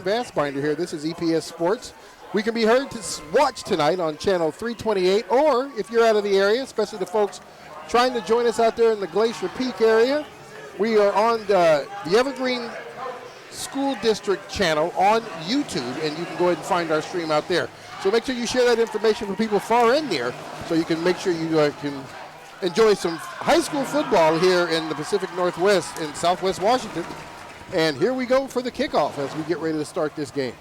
Bass Binder here. This is EPS Sports. We can be heard to watch tonight on channel 328, or if you're out of the area, especially the folks trying to join us out there in the Glacier Peak area, we are on the Evergreen School District channel on YouTube, and you can go ahead and find our stream out there. So make sure you share that information for people far and near, so you can make sure you can enjoy some high school football here in the Pacific Northwest in Southwest Washington. And here we go for the kickoff as we get ready to start this game.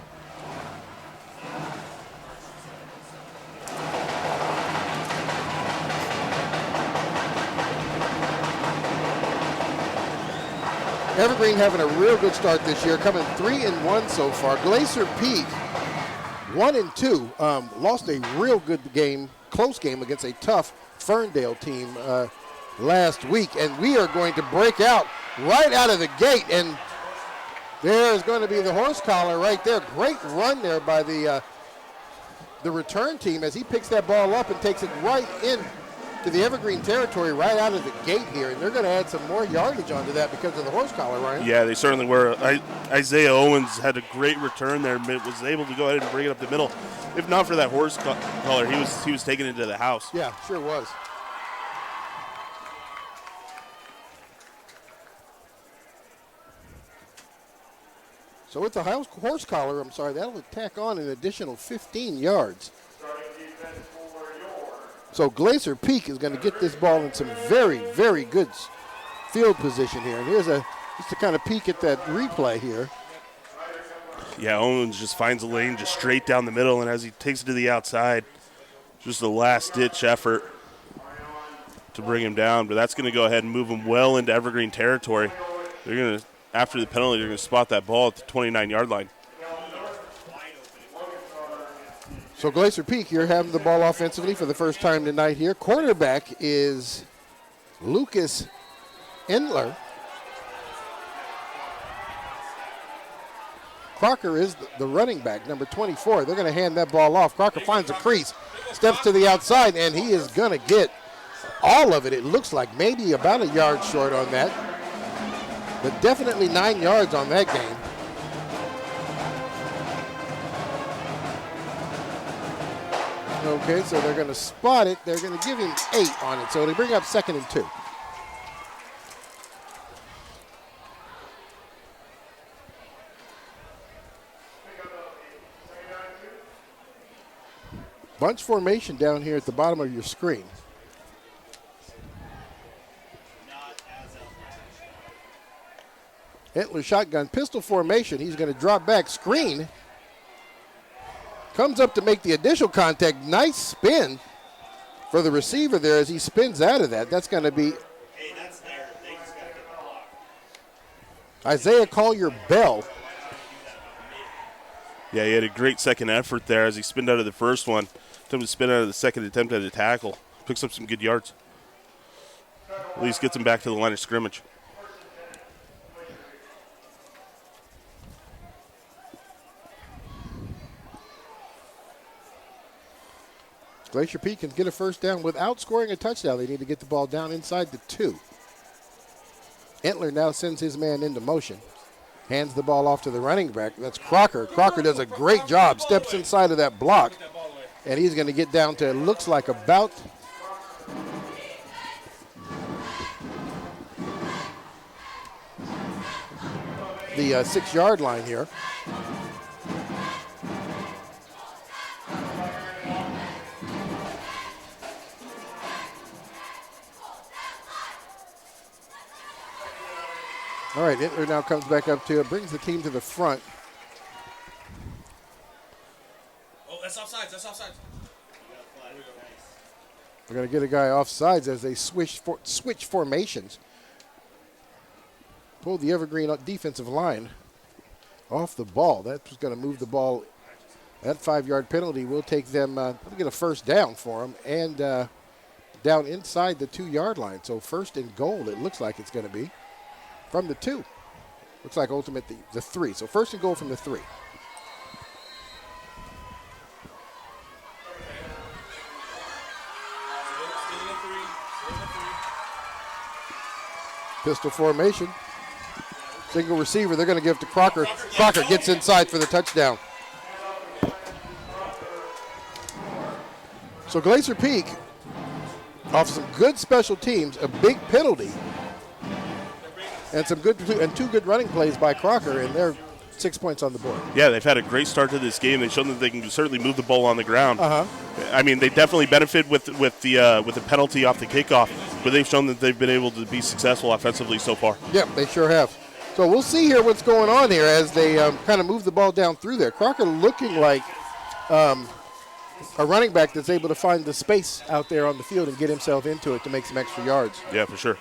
Evergreen having a real good start this year, coming 3-1 so far. Glacier Peak 1-2, lost a real good game, close game against a tough Ferndale team last week, and we are going to break out right out of the gate, and there's going to be the horse collar right there. Great run there by the return team as he picks that ball up and takes it right in to the Evergreen territory right out of the gate here, and they're going to add some more yardage onto that because of the horse collar, Ryan. Yeah, they certainly were. Isaiah Owens had a great return there, was able to go ahead and bring it up the middle. If not for that horse collar, he was taken into the house. Yeah, sure was. So with the horse collar, that'll tack on an additional 15 yards. So Glacier Peak is going to get this ball in some very, very good field position here. And here's just a kind of peek at that replay here. Yeah, Owens just finds a lane just straight down the middle, and as he takes it to the outside, just a last-ditch effort to bring him down. But that's going to go ahead and move him well into Evergreen territory. They're going to, after the penalty, they're going to spot that ball at the 29-yard line. So Glacier Peak here having the ball offensively for the first time tonight here. Quarterback is Lucas Endler. Crocker is the running back, number 24. They're going to hand that ball off. Crocker finds a crease, steps to the outside, and he is going to get all of it. It looks like maybe about a yard short on that, but definitely 9 yards on that game. Okay, so they're going to spot it. They're going to give him 8 on it. So they bring up 2nd and 2. Bunch formation down here at the bottom of your screen. Entler shotgun, pistol formation. He's going to drop back, screen. Comes up to make the initial contact. Nice spin for the receiver there as he spins out of that. That's going to be Isaiah Collier-Bell. Yeah, he had a great second effort there as he spinned out of the first one. Attempted to spin out of the second attempt at a tackle. Picks up some good yards. At least gets him back to the line of scrimmage. Glacier Peak can get a first down without scoring a touchdown. They need to get the ball down inside the 2. Entler now sends his man into motion. Hands the ball off to the running back. That's Crocker. Crocker does a great job. Steps inside of that block. And he's going to get down to, it looks like about the 6-yard line here. All right, Entler now comes back up to it, brings the team to the front. Oh, that's offsides, that's offsides. We're going to get a guy offsides as they switch formations. Pulled the Evergreen defensive line off the ball. That's going to move the ball. That 5-yard penalty will take them, we'll get a first down for them, and down inside the 2-yard line. So first and goal, it looks like it's going to be. From the 2. Looks like ultimate the 3. So first and goal from the 3. Pistol formation. Single receiver, they're going to give to Crocker. Crocker gets inside for the touchdown. So Glacier Peak, off some good special teams, a big penalty, and two good running plays by Crocker, and they're 6 points on the board. Yeah, they've had a great start to this game. They've shown that they can certainly move the ball on the ground. Uh-huh. I mean, they definitely benefit with the penalty off the kickoff, but they've shown that they've been able to be successful offensively so far. Yep, they sure have. So we'll see here what's going on here as they kind of move the ball down through there. Crocker looking like a running back that's able to find the space out there on the field and get himself into it to make some extra yards. Yeah, for sure.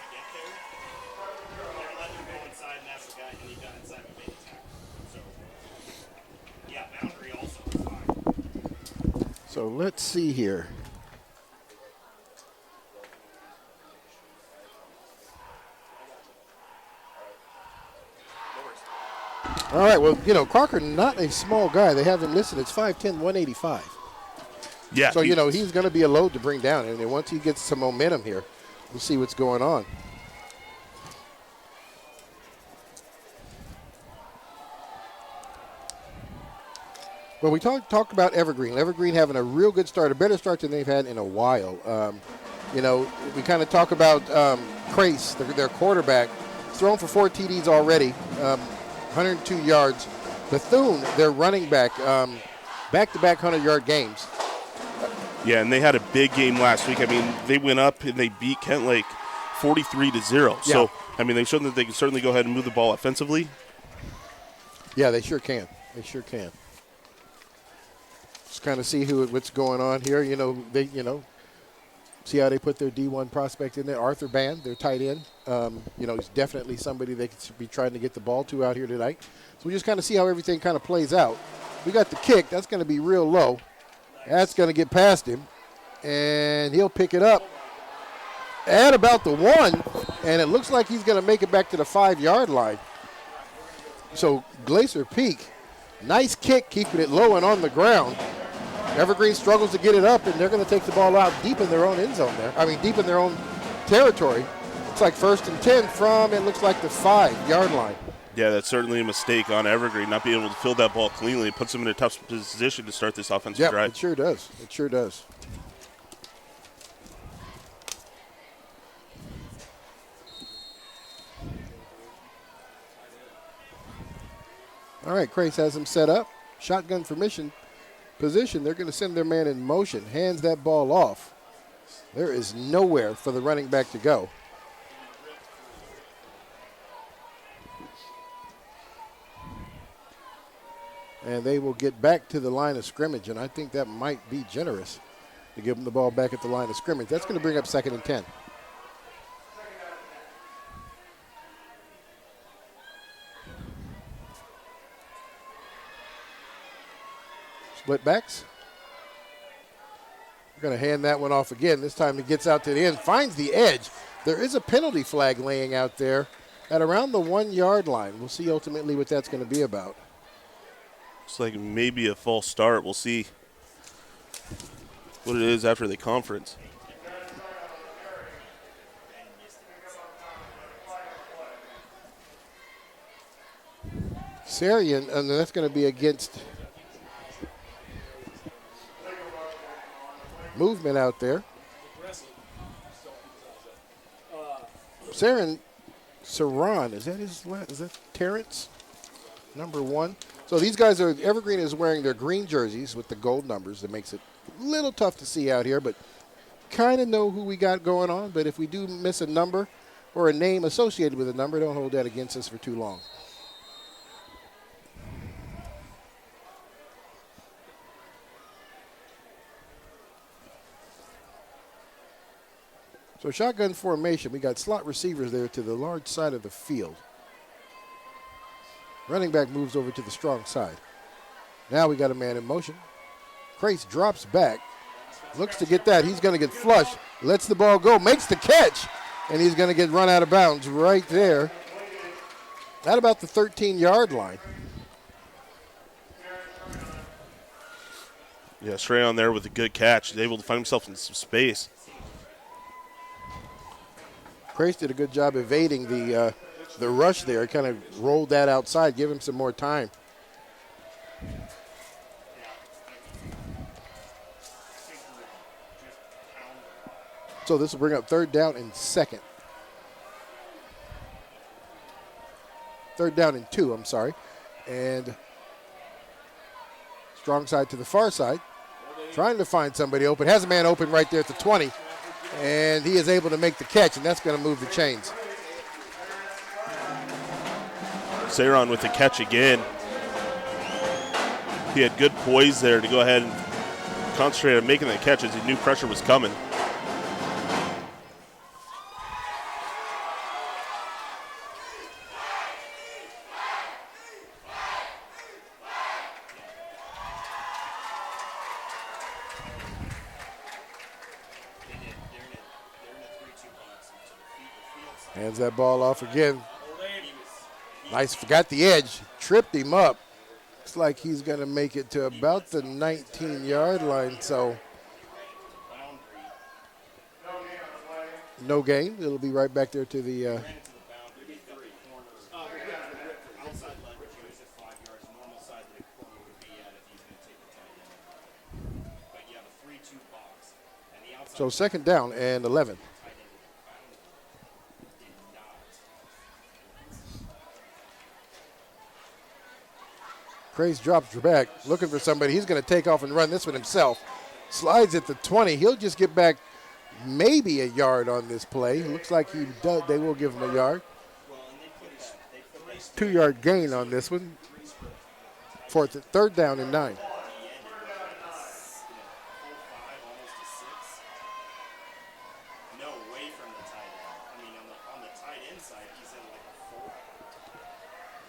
So let's see here. All right, well, Crocker, not a small guy. They have him listed as 5'10", 185. Yeah. So, he's going to be a load to bring down. And once he gets some momentum here, we'll see what's going on. Well, we talked about Evergreen. Evergreen having a real good start, a better start than they've had in a while. We kind of talk about Crace, their quarterback, thrown for 4 TDs already, 102 yards. Bethune, their running back, back-to-back 100-yard games. Yeah, and they had a big game last week. I mean, they went up and they beat Kent Lake 43-0. Yeah. So, I mean, they've shown that they can certainly go ahead and move the ball offensively. Yeah, they sure can. They sure can. Just kind of see what's going on here. See how they put their D1 prospect in there. Arthur Band, their tight end. He's definitely somebody they could be trying to get the ball to out here tonight. So we just kind of see how everything kind of plays out. We got the kick. That's going to be real low. That's going to get past him. And he'll pick it up at about the 1. And it looks like he's going to make it back to the 5-yard line. So Glacier Peak, nice kick, keeping it low and on the ground. Evergreen struggles to get it up, and they're going to take the ball out deep in their own end zone there. Deep in their own territory. It's like 1st and 10 from, it looks like the 5-yard line. Yeah, that's certainly a mistake on Evergreen, not being able to fill that ball cleanly. It puts them in a tough position to start this offensive drive. It sure does. It sure does. All right, Crace has him set up. Shotgun formation position. They're going to send their man in motion. Hands that ball off. There is nowhere for the running back to go. And they will get back to the line of scrimmage, and I think that might be generous to give them the ball back at the line of scrimmage. That's going to bring up 2nd and 10. Split backs. We're going to hand that one off again. This time he gets out to the end, finds the edge. There is a penalty flag laying out there at around the 1-yard line. We'll see ultimately what that's going to be about. Looks like maybe a false start. We'll see what it is after the conference. Sarian, and that's going to be against movement out there. Saran, is that Terrence? Number 1. So these guys Evergreen is wearing their green jerseys with the gold numbers. That makes it a little tough to see out here, but kind of know who we got going on. But if we do miss a number or a name associated with a number, don't hold that against us for too long. So shotgun formation, we got slot receivers there to the large side of the field. Running back moves over to the strong side. Now we got a man in motion. Crace drops back, looks to get that. He's going to get flushed, lets the ball go, makes the catch, and he's going to get run out of bounds right there at about the 13-yard line. Yeah, Stray on there with a good catch. He's able to find himself in some space. Crace did a good job evading the the rush there, kind of rolled that outside, give him some more time. So this will bring up 3rd down and 2nd. 3rd down and 2, I'm sorry. And strong side to the far side. Trying to find somebody open. Has a man open right there at the 20. And he is able to make the catch, and that's going to move the chains. Sayron with the catch again. He had good poise there to go ahead and concentrate on making that catch as he knew pressure was coming. Hands that ball off again. Nice, forgot the edge, tripped him up. Looks like he's going to make it to about the 19-yard line, so no gain. It'll be right back there to the so 2nd down and 11. Craze drops back, looking for somebody. He's going to take off and run this one himself. Slides at the 20. He'll just get back maybe a yard on this play. Looks like he does. They will give him a yard. 2-yard gain on this one. 3rd down and 9.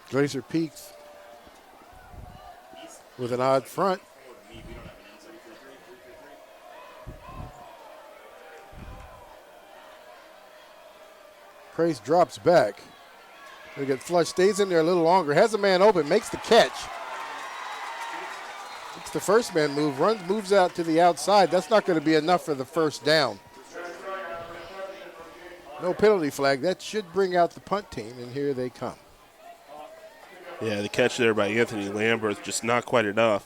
Glacier Peak with an odd front. Craze drops back. They get flushed, stays in there a little longer, has a man open, makes the catch. It's the first man move, moves out to the outside. That's not going to be enough for the 1st down. No penalty flag. That should bring out the punt team, and here they come. Yeah, the catch there by Anthony Lambert, just not quite enough.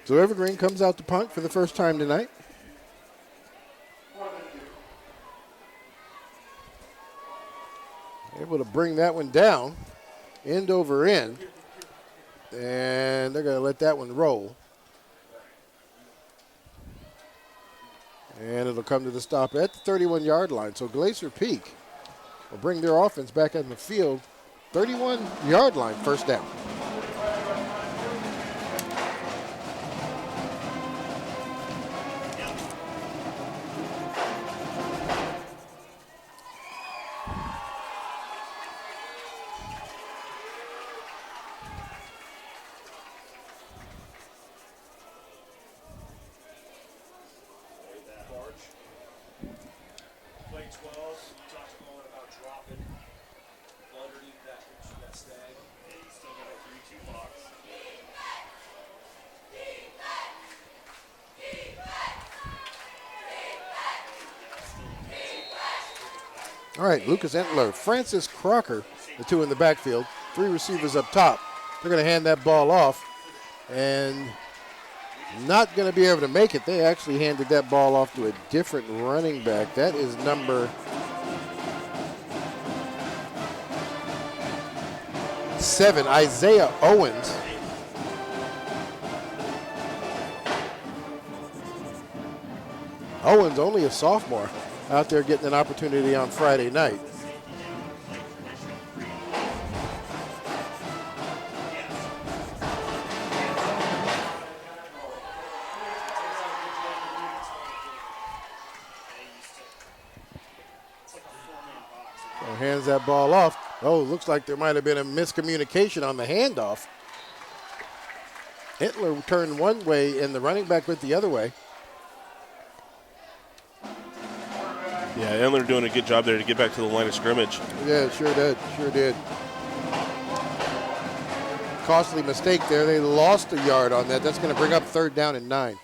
So Evergreen comes out to punt for the first time tonight. Able to bring that one down. End over end, and they're going to let that one roll. And it'll come to the stop at the 31-yard line. So Glacier Peak will bring their offense back on the field. 31-yard line, 1st down. All right, Lucas Entler, Francis Crocker, the 2 in the backfield, 3 receivers up top. They're going to hand that ball off and not going to be able to make it. They actually handed that ball off to a different running back. That is number 7, Isaiah Owens. Owens, only a sophomore, out there getting an opportunity on Friday night. So hands that ball off. Oh, looks like there might have been a miscommunication on the handoff. Hitler turned one way and the running back went the other way. Yeah, Endler doing a good job there to get back to the line of scrimmage. Yeah, sure did. Costly mistake there. They lost a yard on that. That's going to bring up 3rd down and 9.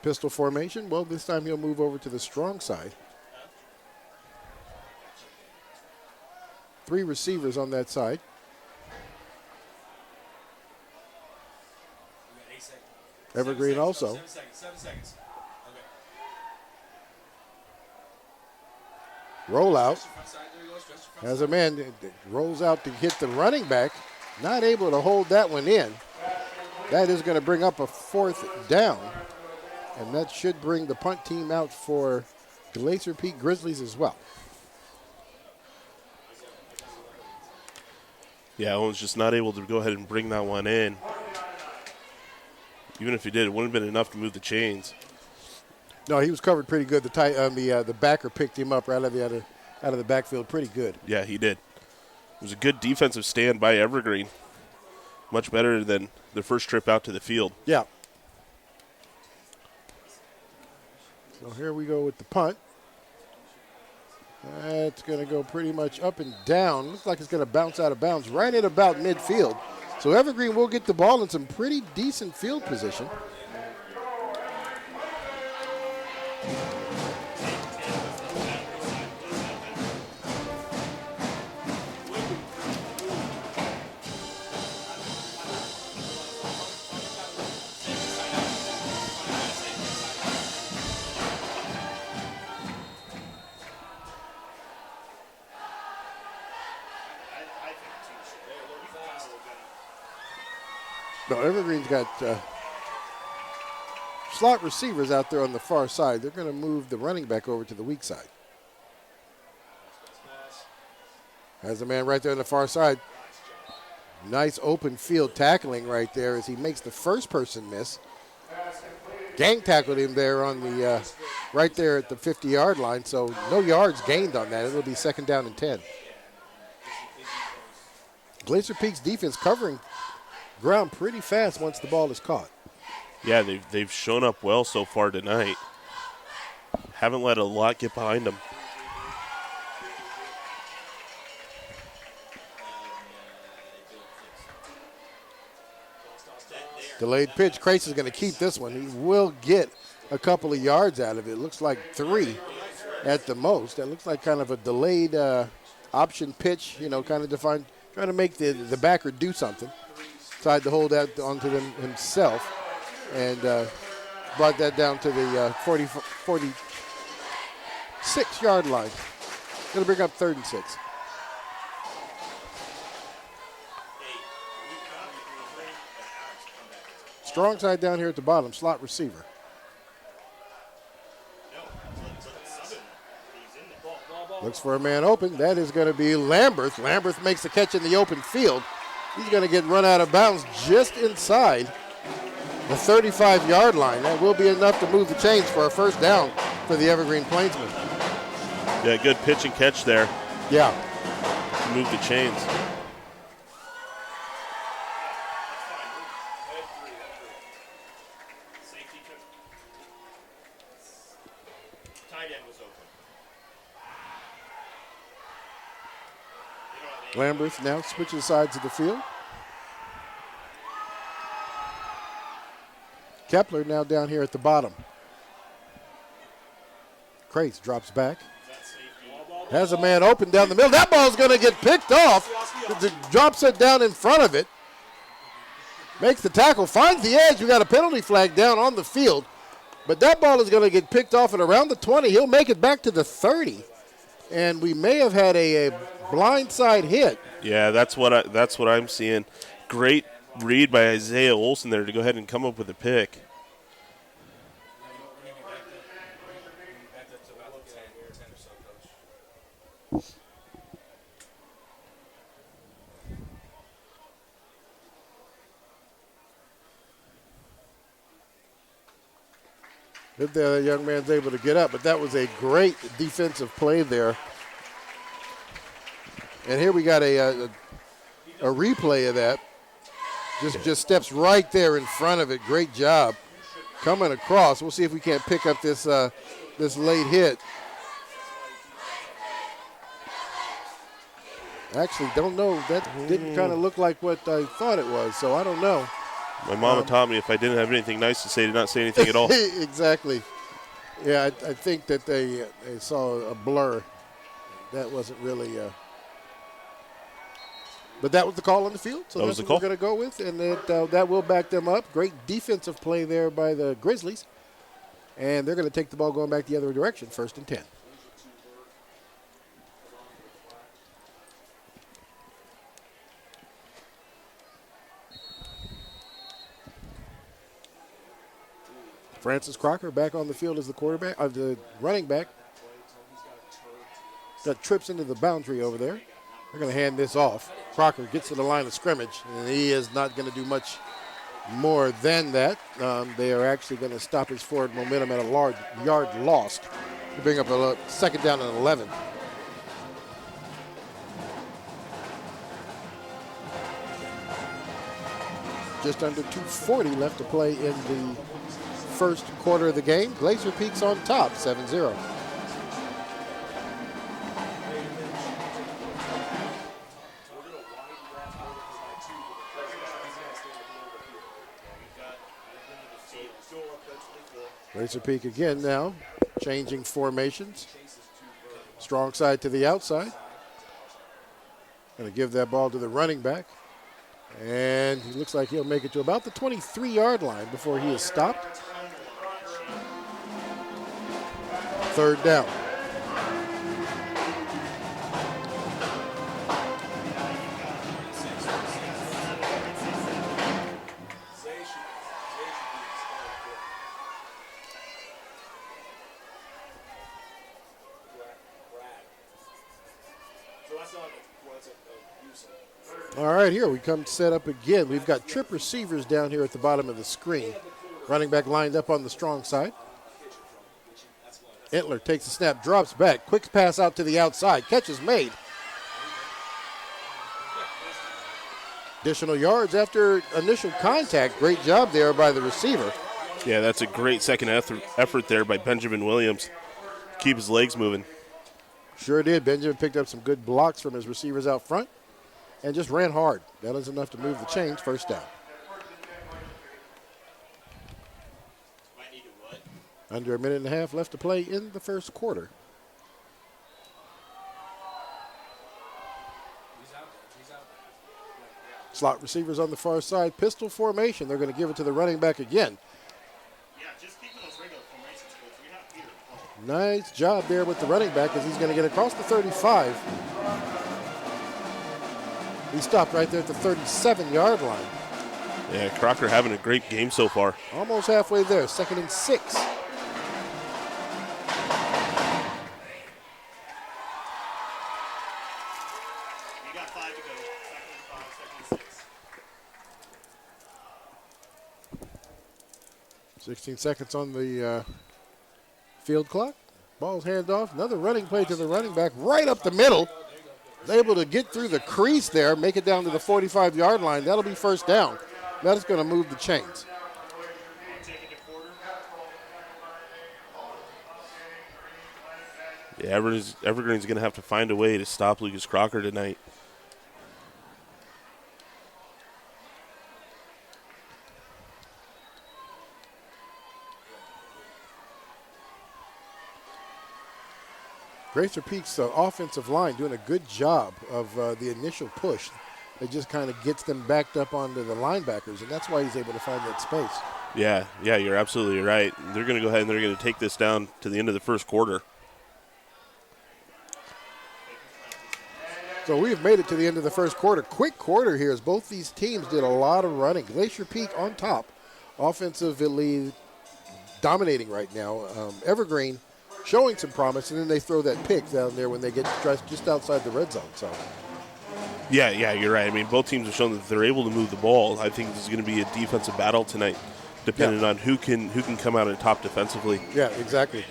Pistol formation. Well, this time he'll move over to the strong side. 3 receivers on that side. Evergreen also. 7 seconds. Okay. Roll out. Front side, there you go. Stretch your front As a man rolls out to hit the running back. Not able to hold that one in. That is going to bring up a 4th down. And that should bring the punt team out for Glacier Peak Grizzlies as well. Yeah, Owens just not able to go ahead and bring that one in. Even if he did, it wouldn't have been enough to move the chains. No, he was covered pretty good. The backer picked him up right out of the backfield pretty good. Yeah, he did. It was a good defensive stand by Evergreen. Much better than the first trip out to the field. Yeah. So here we go with the punt. That's going to go pretty much up and down. Looks like it's going to bounce out of bounds right at about midfield. So Evergreen will get the ball in some pretty decent field position. No, Evergreen's got slot receivers out there on the far side. They're going to move the running back over to the weak side. Has a man right there on the far side. Nice open field tackling right there as he makes the first person miss. Gang tackled him there on the right there at the 50-yard line, so no yards gained on that. It'll be 2nd down and 10. Glacier Peak's defense covering ground pretty fast once the ball is caught. Yeah, they've shown up well so far tonight. Haven't let a lot get behind them. Delayed pitch. Crace is going to keep this one. He will get a couple of yards out of it. Looks like 3 at the most. That looks like kind of a delayed option pitch, kind of defined, trying to make the backer do something. Tried to hold that onto them himself and brought that down to the 46-yard line. Going to bring up 3rd and 6. Strong side down here at the bottom, slot receiver. Looks for a man open. That is going to be Lamberth. Lamberth makes the catch in the open field. He's going to get run out of bounds just inside the 35-yard line. That will be enough to move the chains for a 1st down for the Evergreen Plainsmen. Yeah, good pitch and catch there. Yeah. To move the chains. Lamberth now switches sides of the field. Kepler now down here at the bottom. Crace drops back. Has a man open down the middle. That ball's going to get picked off. Drops it down in front of it. Makes the tackle. Finds the edge. We got a penalty flag down on the field. But that ball is going to get picked off at around the 20. He'll make it back to the 30. And we may have had a blindside hit. Yeah, that's what I'm seeing. Great read by Isaiah Olson there to go ahead and come up with a pick. If the young man's able to get up, but that was a great defensive play there. And here we got a replay of that. Just steps right there in front of it. Great job coming across. We'll see if we can't pick up this this late hit. Actually, don't know. That didn't kind of look like what I thought it was, so I don't know. My mama taught me if I didn't have anything nice to say, to not say anything at all. Exactly. Yeah, I think that they saw a blur. That wasn't really. But that was the call on the field, so that's what we're going to go with, and that will back them up. Great defensive play there by the Grizzlies, and they're going to take the ball going back the other direction, 1st and 10. Francis Crocker back on the field as the quarterback, the running back. Got trips into the boundary over there. They're going to hand this off. Crocker gets to the line of scrimmage, and he is not going to do much more than that. They are actually going to stop his forward momentum at a large yard lost to bring up a 2nd down and 11. Just under 2:40 left to play in the 1st quarter of the game. Glacier Peak's on top, 7-0. Glacier Peak again now, changing formations. Strong side to the outside. Going to give that ball to the running back. And he looks like he'll make it to about the 23-yard line before he is stopped. 3rd down. All right, here we come set up again. We've got trip receivers down here at the bottom of the screen. Running back lined up on the strong side. Entler takes the snap, drops back. Quick pass out to the outside. Catch is made. Additional yards after initial contact. Great job there by the receiver. Yeah, that's a great second effort there by Benjamin Williams. Keep his legs moving. Sure did. Benjamin picked up some good blocks from his receivers out front and just ran hard. That is enough to move the chains. 1st down. Under a minute and a half left to play in the 1st quarter. Slot receivers on the far side. Pistol formation. They're going to give it to the running back again. Nice job there with the running back as he's going to get across the 35. He stopped right there at the 37-yard line. Yeah, Crocker having a great game so far. Almost halfway there, 2nd and 6. You got 5 to go. 2nd and 5, 2nd and 6. 16 seconds on the field clock. Ball's hand off. Another running play to the running back right up the middle. He's able to get through the crease there, make it down to the 45-yard line. That'll be 1st down. That is going to move the chains. Yeah, Evergreen's going to have to find a way to stop Lucas Crocker tonight. Glacier Peak's offensive line doing a good job of the initial push. It just kind of gets them backed up onto the linebackers, and that's why he's able to find that space. Yeah, you're absolutely right. They're going to go ahead and they're going to take this down to the end of the 1st quarter. So we've made it to the end of the 1st quarter. Quick quarter here as both these teams did a lot of running. Glacier Peak on top, offensively dominating right now. Evergreen showing some promise, and then they throw that pick down there when they get just outside the red zone. So. Yeah, you're right. I mean, both teams have shown that they're able to move the ball. I think this is going to be a defensive battle tonight, depending on who can come out on top defensively. Yeah, exactly.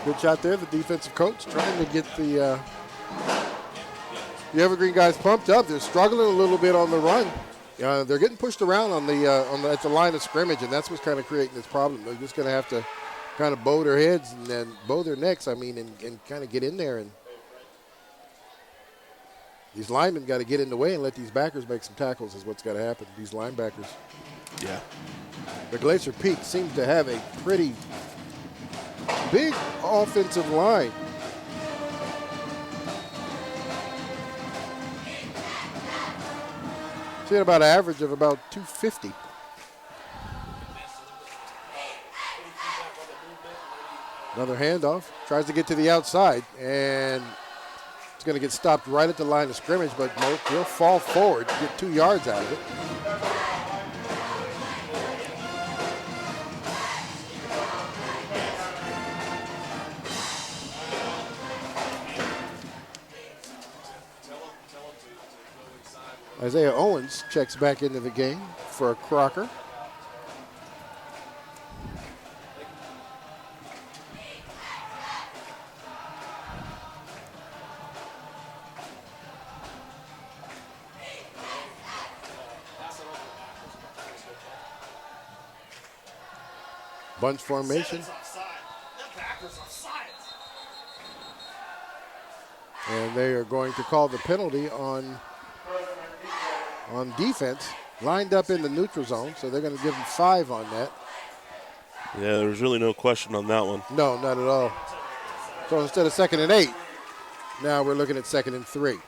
Good shot there, the defensive coach trying to get the Evergreen guys pumped up. They're struggling a little bit on the run. They're getting pushed around at the line of scrimmage, and that's what's kind of creating this problem. They're just going to have to kind of bow their heads and then bow their necks, and kind of get in there. And these linemen got to get in the way and let these backers make some tackles is what's got to happen, these linebackers. Yeah. The Glacier Peak seems to have a pretty big offensive line. See about an average of about 250. Another handoff. Tries to get to the outside, and it's going to get stopped right at the line of scrimmage, but he'll fall forward, get 2 yards out of it. Isaiah Owens checks back into the game for Crocker. Bunch formation. And they are going to call the penalty on defense, lined up in the neutral zone, so they're going to give them 5 on that. Yeah, there was really no question on that one. No, not at all. So instead of 2nd and 8, now we're looking at 2nd and 3.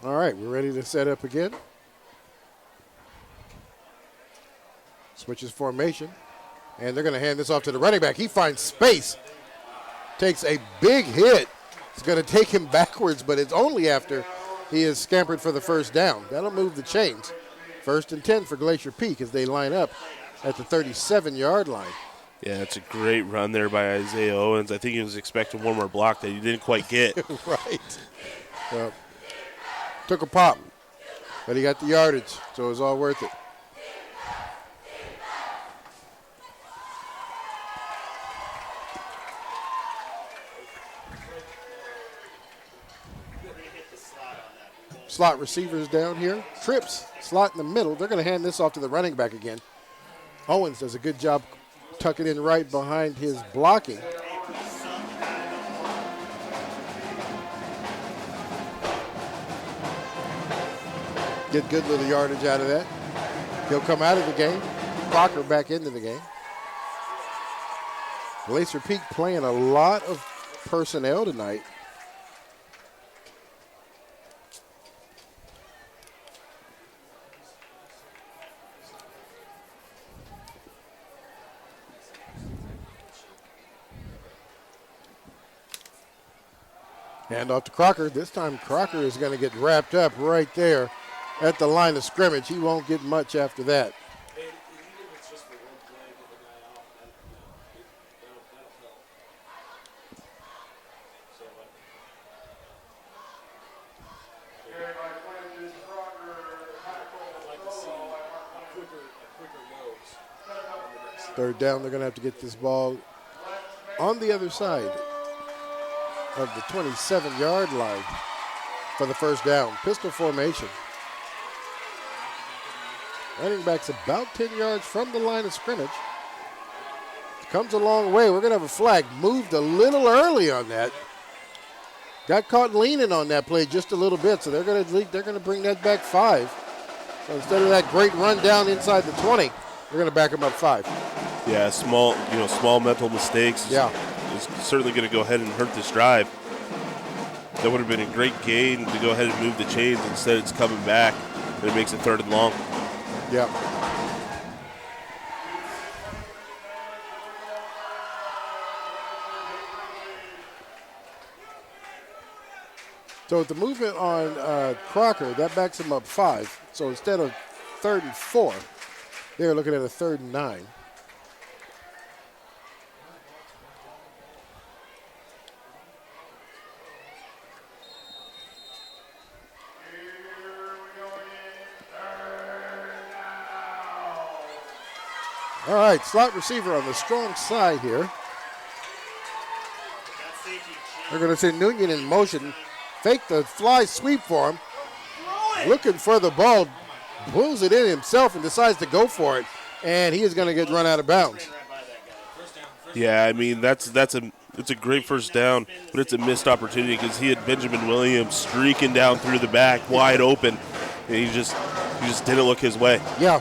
All right, we're ready to set up again. Switches formation, and they're going to hand this off to the running back. He finds space, takes a big hit. It's going to take him backwards, but it's only after he is scampered for the first down. That'll move the chains. 1st and 10 for Glacier Peak as they line up at the 37-yard line. Yeah, it's a great run there by Isaiah Owens. I think he was expecting one more block that he didn't quite get. Right. Took a pop, but he got the yardage, so it was all worth it. Slot receivers down here. Trips, slot in the middle. They're going to hand this off to the running back again. Owens does a good job tucking in right behind his blocking. Get good little yardage out of that. He'll come out of the game. Crocker back into the game. Glacier Peak playing a lot of personnel tonight. Hand off to Crocker. This time Crocker is going to get wrapped up right there at the line of scrimmage. He won't get much after that. Third down, they're going to have to get this ball on the other side of the 27-yard line for the first down. Pistol formation. Running back's about 10 yards from the line of scrimmage. Comes a long way. We're going to have a flag. Moved a little early on that. Got caught leaning on that play just a little bit, so they're going to bring that back 5. So instead of that great run down inside the 20, we're going to back them up 5. Yeah, small mental mistakes. Yeah. Is certainly going to go ahead and hurt this drive. That would have been a great gain to go ahead and move the chains. Instead, it's coming back, and it makes it 3rd and long. Yeah. So with the movement on Crocker, that backs him up 5. So instead of 3rd and 4, they're looking at a 3rd and 9. All right, slot receiver on the strong side here. That safety They're going to send Noonan in motion. Fake the fly sweep for him. Looking for the ball. Pulls it in himself and decides to go for it. And he is going to get run out of bounds. Yeah, I mean, it's a great first down, but it's a missed opportunity because he had Benjamin Williams streaking down through the back, wide open, and he just didn't look his way. Yeah.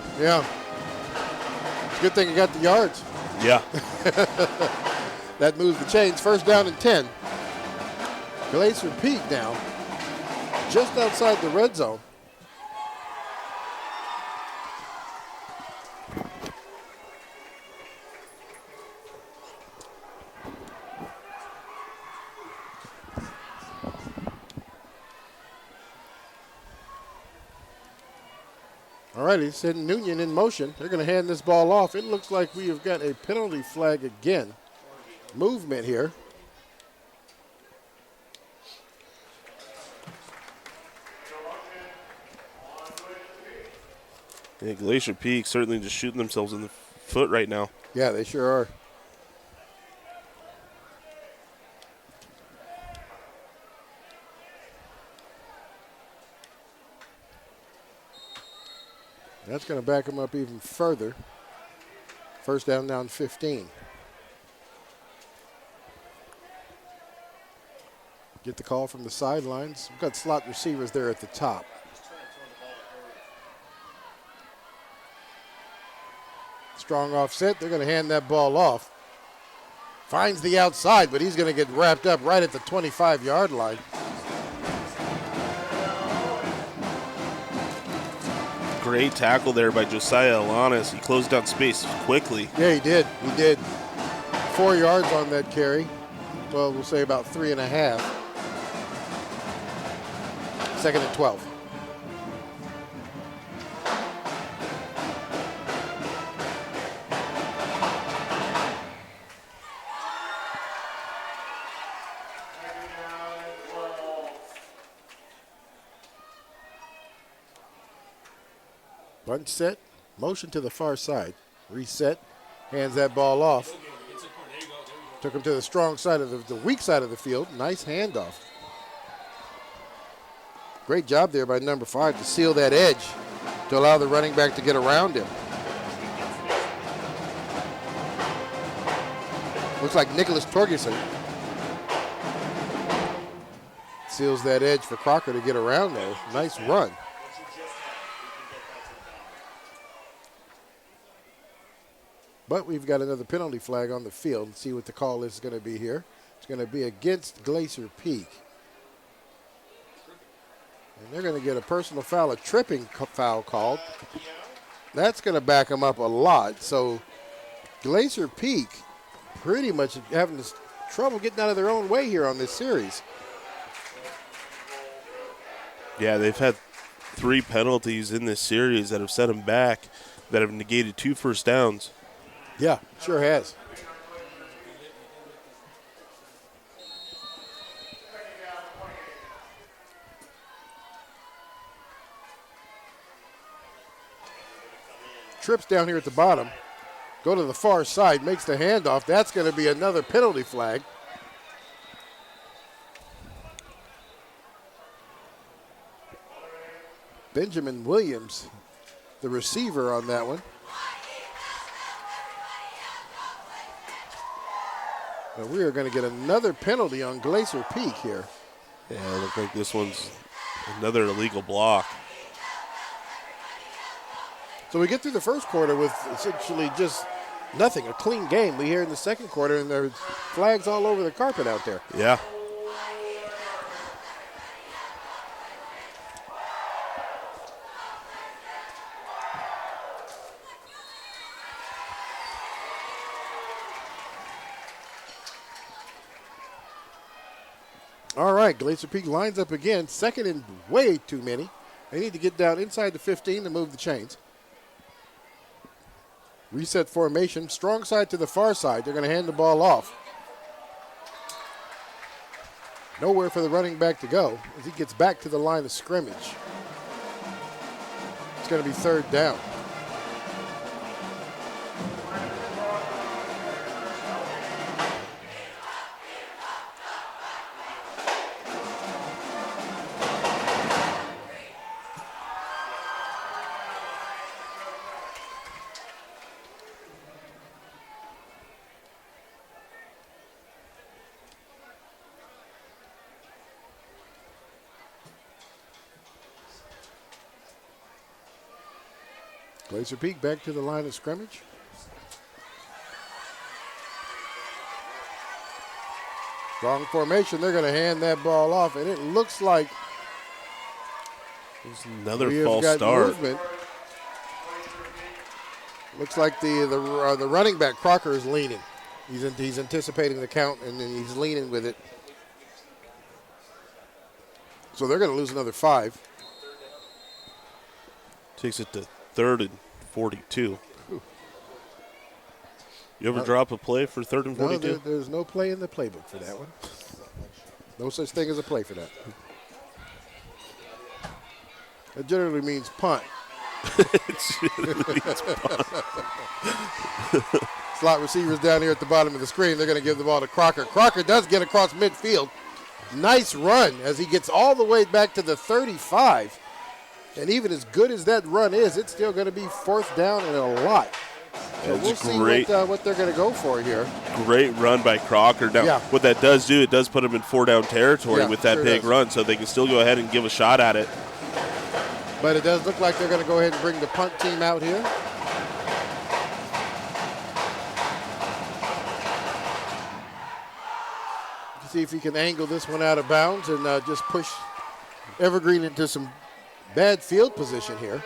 Good thing he got the yards. Yeah. That moves the chains. First down and 10. Glacier Peak now, just outside the red zone. All right, he's sending Noonan in motion. They're going to hand this ball off. It looks like we have got a penalty flag again. Movement here. Yeah, Glacier Peak certainly just shooting themselves in the foot right now. Yeah, they sure are. That's going to back them up even further. First down 15. Get the call from the sidelines. We've got slot receivers there at the top. Strong offset. They're going to hand that ball off. Finds the outside, but he's going to get wrapped up right at the 25-yard line. Great tackle there by Josiah Alanis. He closed down space quickly. Yeah, he did. 4 yards on that carry. Well, we'll say about 3.5. Second and 12. Bunch set, motion to the far side, reset, hands that ball off. Took him to the strong side of the weak side of the field. Nice handoff. Great job there by number 5 to seal that edge to allow the running back to get around him. Looks like Nicholas Torgerson seals that edge for Crocker to get around there. Nice run. But we've got another penalty flag on the field. Let's see what the call is going to be here. It's going to be against Glacier Peak. And they're going to get a personal foul, a tripping foul called. That's going to back them up a lot. So Glacier Peak pretty much having this trouble getting out of their own way here on this series. Yeah, they've had 3 penalties in this series that have set them back, that have negated 2 first downs. Yeah, sure has. Trips down here at the bottom. Go to the far side, makes the handoff. That's going to be another penalty flag. Benjamin Williams, the receiver on that one. But we are going to get another penalty on Glacier Peak here. Yeah, it looks like this one's another illegal block. So we get through the first quarter with essentially just nothing, a clean game. We hear in the second quarter, and there's flags all over the carpet out there. Yeah. All right, Glacier Peak lines up again. Second and way too many. They need to get down inside the 15 to move the chains. Reset formation, strong side to the far side. They're going to hand the ball off. Nowhere for the running back to go as he gets back to the line of scrimmage. It's going to be third down. Glacier Peak back to the line of scrimmage. Strong formation. They're going to hand that ball off, and it looks like There's another we have false got start. movement. Looks like the running back Crocker is leaning. He's anticipating the count, and then he's leaning with it. So they're going to lose another 5. Takes it to 3rd and 42. You ever drop a play for 3rd and 42? No, there's no play in the playbook for that one. No such thing as a play for that. That generally means punt. Slot receivers down here at the bottom of the screen. They're going to give the ball to Crocker. Crocker does get across midfield. Nice run as he gets all the way back to the 35. And even as good as that run is, it's still going to be 4th down and a lot. So we'll see what they're going to go for here. Great run by Crocker. Now, what that does do, it does put them in 4-down territory with that big run, so they can still go ahead and give a shot at it. But it does look like they're going to go ahead and bring the punt team out here. See if he can angle this one out of bounds and just push Evergreen into some bad field position here.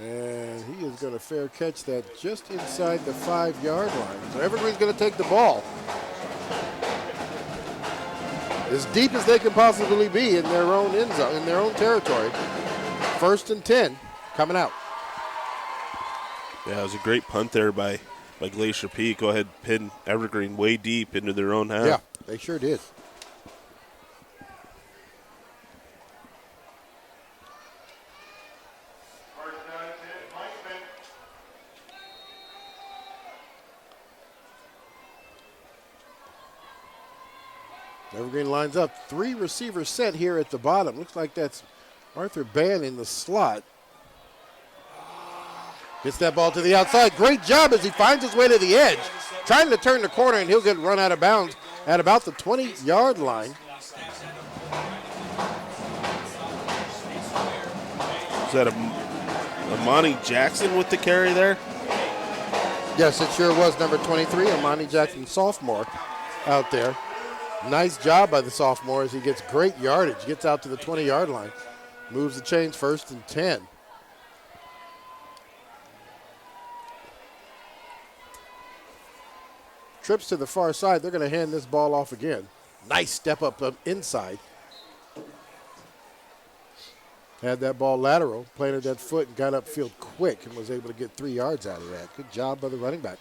And he is going to fair catch that just inside the 5-yard line. So Evergreen's going to take the ball as deep as they can possibly be in their own end zone, in their own territory. 1st and 10 coming out. Yeah, it was a great punt there by Glacier Peak. Go ahead and pin Evergreen way deep into their own half. Yeah, they sure did. Evergreen lines up. 3 receivers set here at the bottom. Looks like that's Arthur Bann in the slot. Gets that ball to the outside. Great job as he finds his way to the edge. Trying to turn the corner, and he'll get run out of bounds at about the 20-yard line. Is that Amani Jackson with the carry there? Yes, it sure was. Number 23, Amani Jackson, sophomore, out there. Nice job by the sophomore as he gets great yardage. Gets out to the 20-yard line. Moves the chains 1st and 10. Trips to the far side. They're going to hand this ball off again. Nice step up inside. Had that ball lateral, planted that foot, and got upfield quick and was able to get 3 yards out of that. Good job by the running back.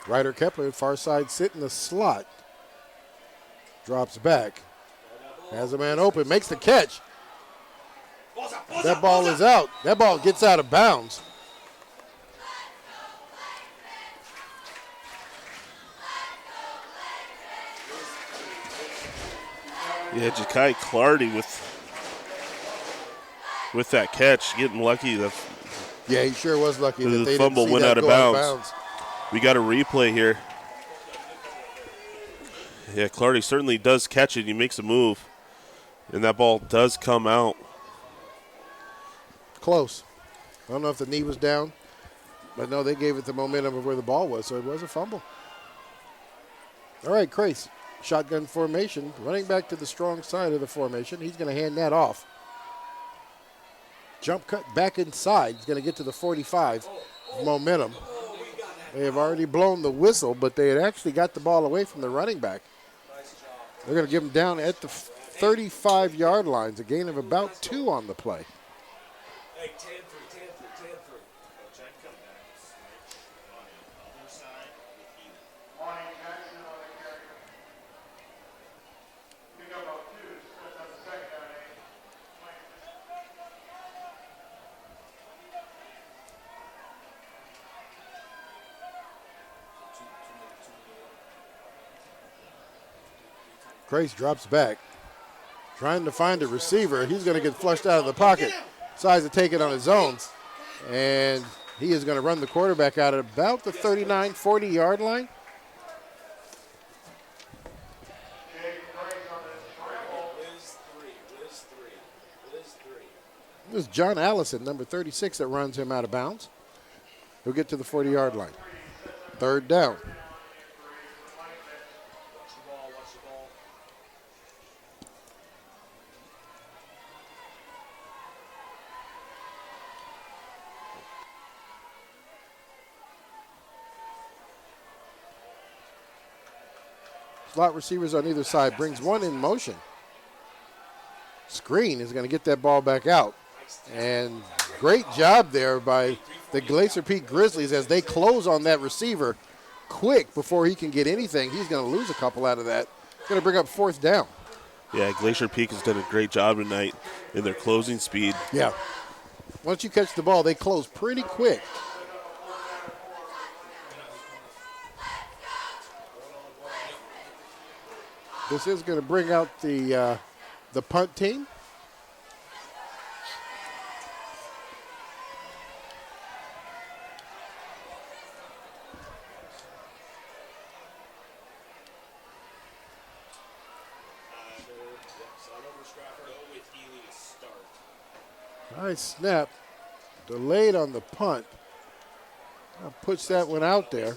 Ryder Kepler, far side, sit in the slot. Drops back. Has a man open, makes the catch. That ball is out. That ball gets out of bounds. Yeah, Ja'Kai Clardy with that catch, getting lucky. Yeah, he sure was lucky that they fumble didn't see went that out of go out of bounds. bounds. We got a replay here. Yeah, Clardy certainly does catch it. He makes a move, and that ball does come out. Close. I don't know if the knee was down, but no, they gave it the momentum of where the ball was, so it was a fumble. All right, Crace, shotgun formation, running back to the strong side of the formation. He's going to hand that off. Jump cut back inside. He's going to get to the 45. Momentum. They have already blown the whistle, but they had actually got the ball away from the running back. They're going to give him down at the 35-yard lines, a gain of about 2 on the play. Hey, 10-3, 10-3, 10-3. Check come back. Switch on the other side with either. Grace drops back, trying to find a receiver. He's going to get flushed out of the pocket. Decides to take it on his own. And he is going to run the quarterback out at about the 39, 40-yard line. This is John Allison, number 36, that runs him out of bounds. He'll get to the 40-yard line. Third down. Slot receivers on either side, brings one in motion. Screen is going to get that ball back out. And great job there by the Glacier Peak Grizzlies as they close on that receiver quick before he can get anything. He's going to lose a couple out of that. Going to bring up fourth down. Yeah, Glacier Peak has done a great job tonight in their closing speed. Yeah. Once you catch the ball, they close pretty quick. This is going to bring out the punt team. Nice snap. Delayed on the punt. I'll push that one out there.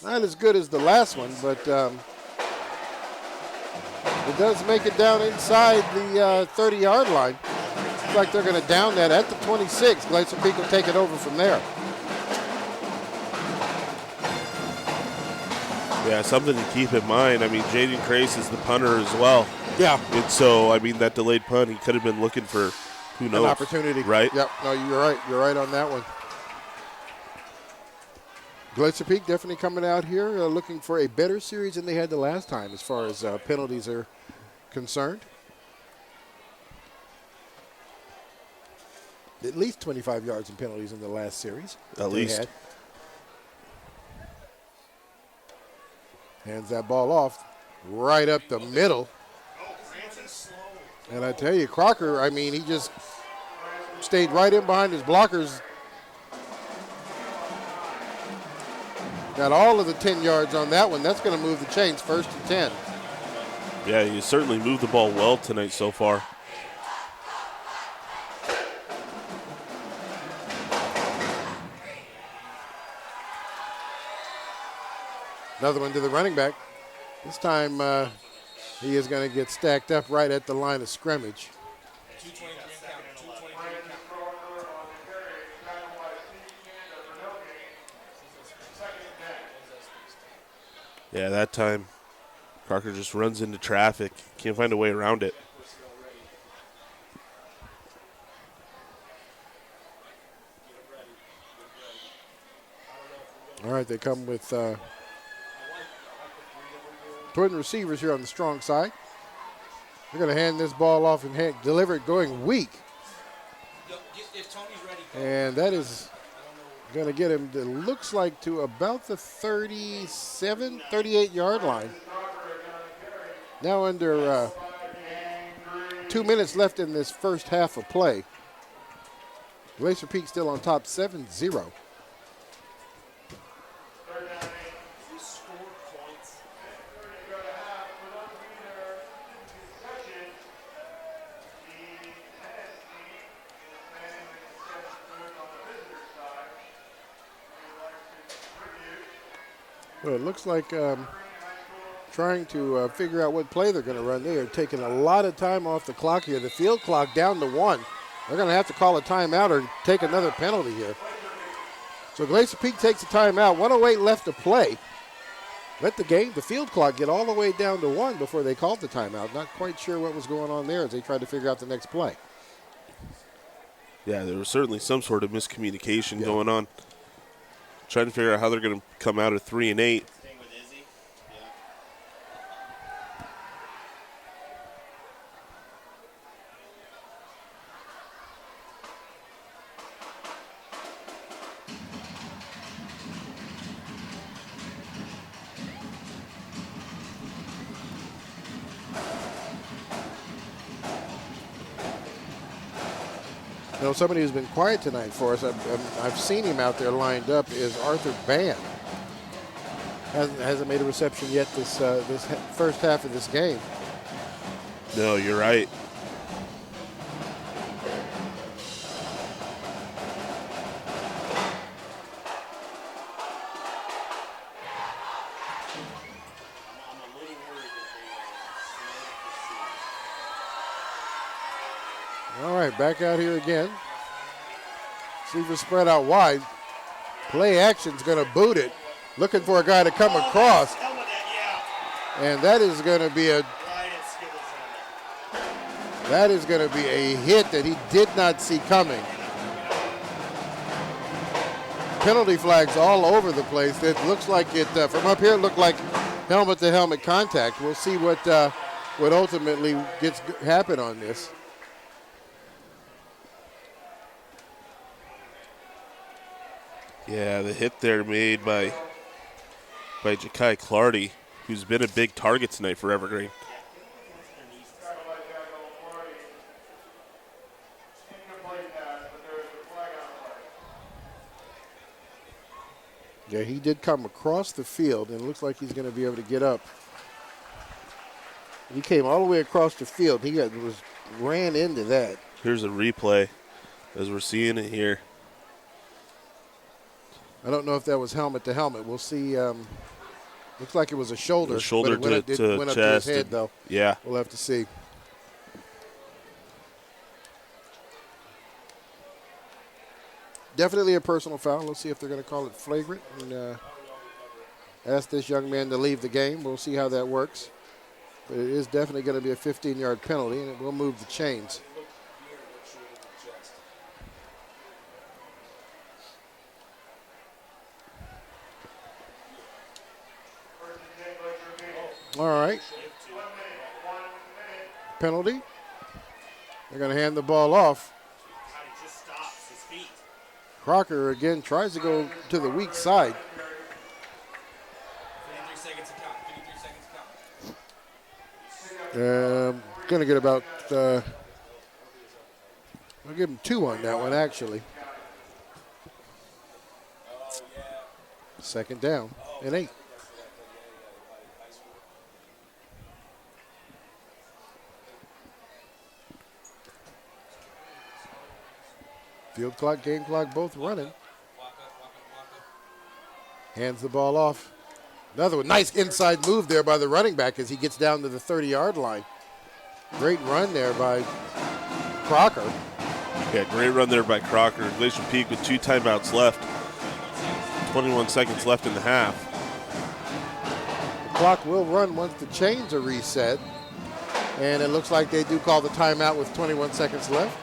Not as good as the last one, but it does make it down inside the 30-yard line. Looks like they're going to down that at the 26. Glacier Peak will take it over from there. Yeah, something to keep in mind. I mean, Jaden Crace is the punter as well. Yeah. And so, I mean, that delayed punt, he could have been looking for, who knows. An opportunity. Right? Yep. No, you're right. You're right on that one. Glacier Peak definitely coming out here looking for a better series than they had the last time as far as penalties are concerned. At least 25 yards in penalties in the last series. At least. Had. Hands that ball off right up the middle. And I tell you, Crocker, I mean, he just stayed right in behind his blockers. Got all of the 10 yards on that one. That's going to move the chains, 1st and 10. Yeah, you certainly moved the ball well tonight so far. Another one to the running back. This time he is going to get stacked up right at the line of scrimmage. Yeah, that time Crocker just runs into traffic. Can't find a way around it. All right, they come with twin receivers here on the strong side. They're going to hand this ball off and deliver it going weak. And that is going to get him, it looks like, to about the 37, 38-yard line. Now under 2 minutes left in this first half of play. Glacier Peak still on top 7-0. Well, it looks like trying to figure out what play they're going to run. They are taking a lot of time off the clock here. The field clock down to 1. They're going to have to call a timeout or take another penalty here. So Glacier Peak takes a timeout. 1:08 left to play. Let the field clock get all the way down to 1 before they called the timeout. Not quite sure what was going on there as they tried to figure out the next play. Yeah, there was certainly some sort of miscommunication going on. Trying to figure out how they're going to come out of 3 and 8. You know, somebody who's been quiet tonight for us, I've seen him out there lined up, is Arthur Band. Hasn't made a reception yet this first half of this game. No, you're right. All right, back out here again. Receiver spread out wide. Play action's going to boot it. Looking for a guy to come across. And that is going to be a hit that he did not see coming. Penalty flags all over the place. It looks like it, from up here, it looked like helmet-to-helmet contact. We'll see what ultimately happen on this. Yeah, the hit there made by Ja'Kai Clardy, who's been a big target tonight for Evergreen. Yeah, he did come across the field, and it looks like he's going to be able to get up. He came all the way across the field. He ran into that. Here's a replay as we're seeing it here. I don't know if that was helmet to helmet. We'll see. Looks like it was a shoulder. Shoulder but it went up to his head, though. Yeah. We'll have to see. Definitely a personal foul. Let's see if they're going to call it flagrant and ask this young man to leave the game. We'll see how that works. But it is definitely going to be a 15-yard penalty, and it will move the chains. All right. Penalty. They're going to hand the ball off. Crocker again tries to go to the weak side. 53 seconds to count. Going to get about, I'll give him 2 on that one, actually. Second down and 8. Field clock, game clock, both running. Hands the ball off. Another one. Nice inside move there by the running back as he gets down to the 30-yard line. Great run there by Crocker. Yeah, great run there by Crocker. Glacier Peak with 2 timeouts left. 21 seconds left in the half. The clock will run once the chains are reset. And it looks like they do call the timeout with 21 seconds left.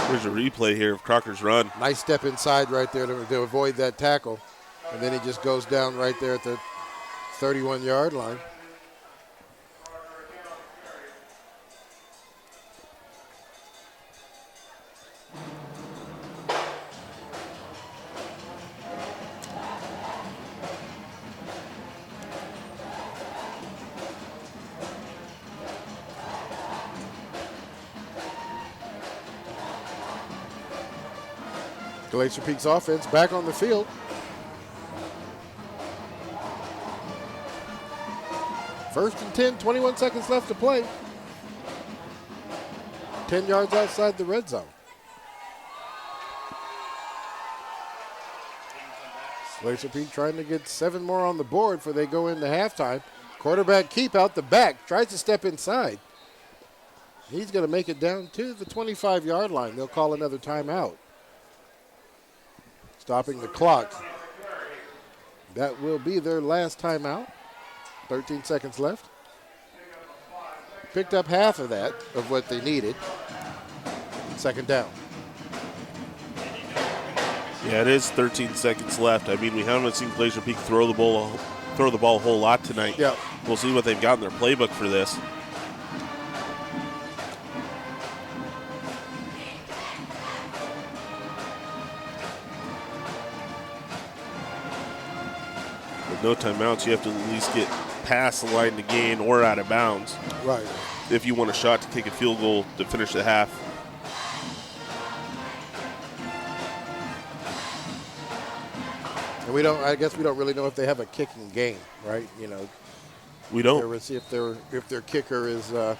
There's a replay here of Crocker's run. Nice step inside right there to avoid that tackle. And then he just goes down right there at the 31-yard line. Glacier Peak's offense back on the field. First and 10, 21 seconds left to play. 10 yards outside the red zone. Glacier Peak trying to get 7 more on the board before they go into halftime. Quarterback keep out the back, tries to step inside. He's going to make it down to the 25-yard line. They'll call another timeout. Stopping the clock. That will be their last timeout. 13 seconds left. Picked up half of that, of what they needed. Second down. Yeah, it is 13 seconds left. I mean, we haven't seen Glacier Peak throw the ball a whole lot tonight. Yeah. We'll see what they've got in their playbook for this. With no timeouts, you have to at least get past the line to gain or out of bounds. Right. If you want a shot to kick a field goal to finish the half. And I guess we don't really know if they have a kicking game, right? You know, We don't. if their kicker is, the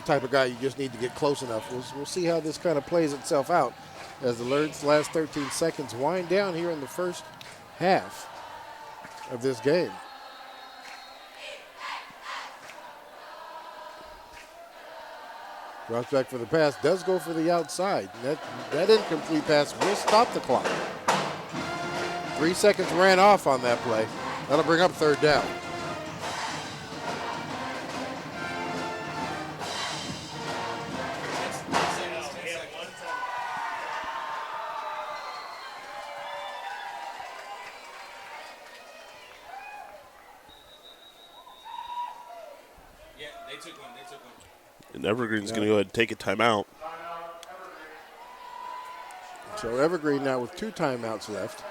type of guy you just need to get close enough. We'll see how this kind of plays itself out as the last 13 seconds wind down here in the first half of this game. Drops back for the pass, does go for the outside. That incomplete pass will stop the clock. 3 seconds ran off on that play. That'll bring up third down. Yeah, they took one. And Evergreen's going to go ahead and take a timeout. So Evergreen now with 2 timeouts left.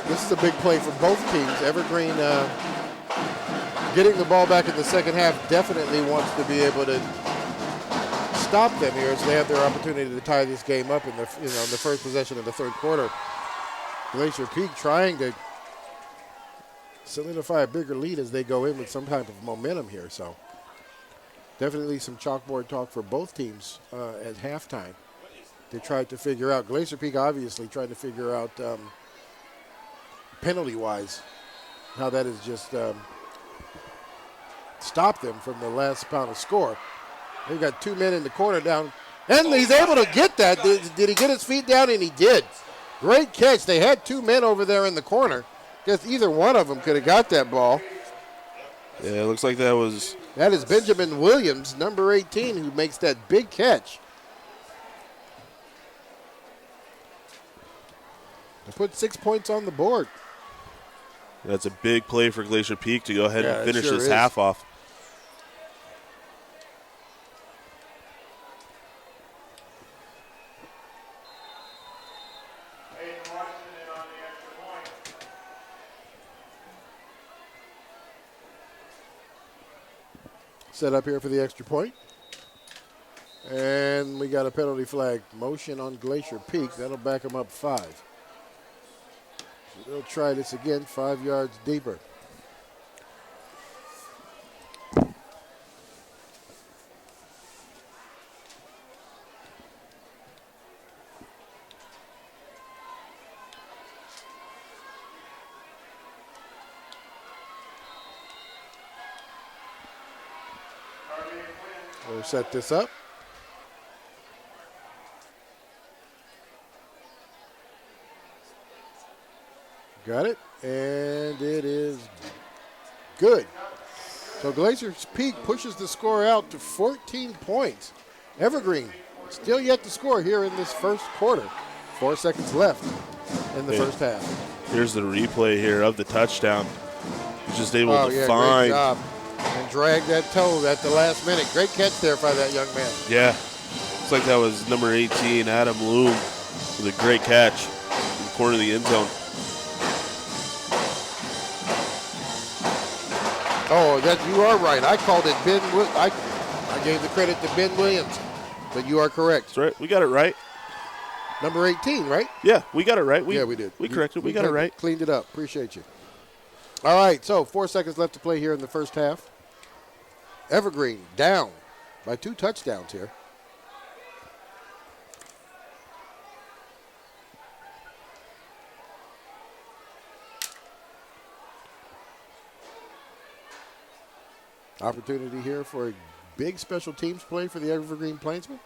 This is a big play for both teams. Evergreen getting the ball back in the second half definitely wants to be able to stop them here as they have their opportunity to tie this game up in the first possession of the third quarter. Glacier Peak trying to solidify a bigger lead as they go in with some type of momentum here. So definitely some chalkboard talk for both teams at halftime. They tried to figure out, Glacier Peak obviously tried to figure out penalty-wise, how that has just stopped them from the last pound of score. They've got 2 men in the corner down, and he's able to get that. Did he get his feet down? And he did. Great catch. They had 2 men over there in the corner. Guess either one of them could have got that ball. Yeah, it looks like that was... That is Benjamin Williams, number 18, who makes that big catch. They put 6 points on the board. That's a big play for Glacier Peak to go ahead and finish sure this is. half off. Set up here for the extra point. And we got a penalty flag motion on Glacier Peak. That'll back them up 5. So they'll try this again, 5 yards deeper. We'll set this up. Got it, and it is good. So Glacier Peak pushes the score out to 14 points. Evergreen still yet to score here in this first quarter. 4 seconds left in the first half. Here's the replay here of the touchdown. He's just able to Great find. job. And drag that toe at the last minute. Great catch there by that young man. Yeah, looks like that was number 18, Adam Loom, with a great catch in the corner of the end zone. Oh, that you are right. I called it Ben. I gave the credit to Ben Williams, but you are correct. That's right. We got it right. Number 18, right? Yeah, we got it right. Yeah, we did. We corrected. We got it right. Cleaned it up. Appreciate you. All right, so 4 seconds left to play here in the first half. Evergreen down by 2 touchdowns here. Opportunity here for a big special teams play for the Evergreen Plainsmen.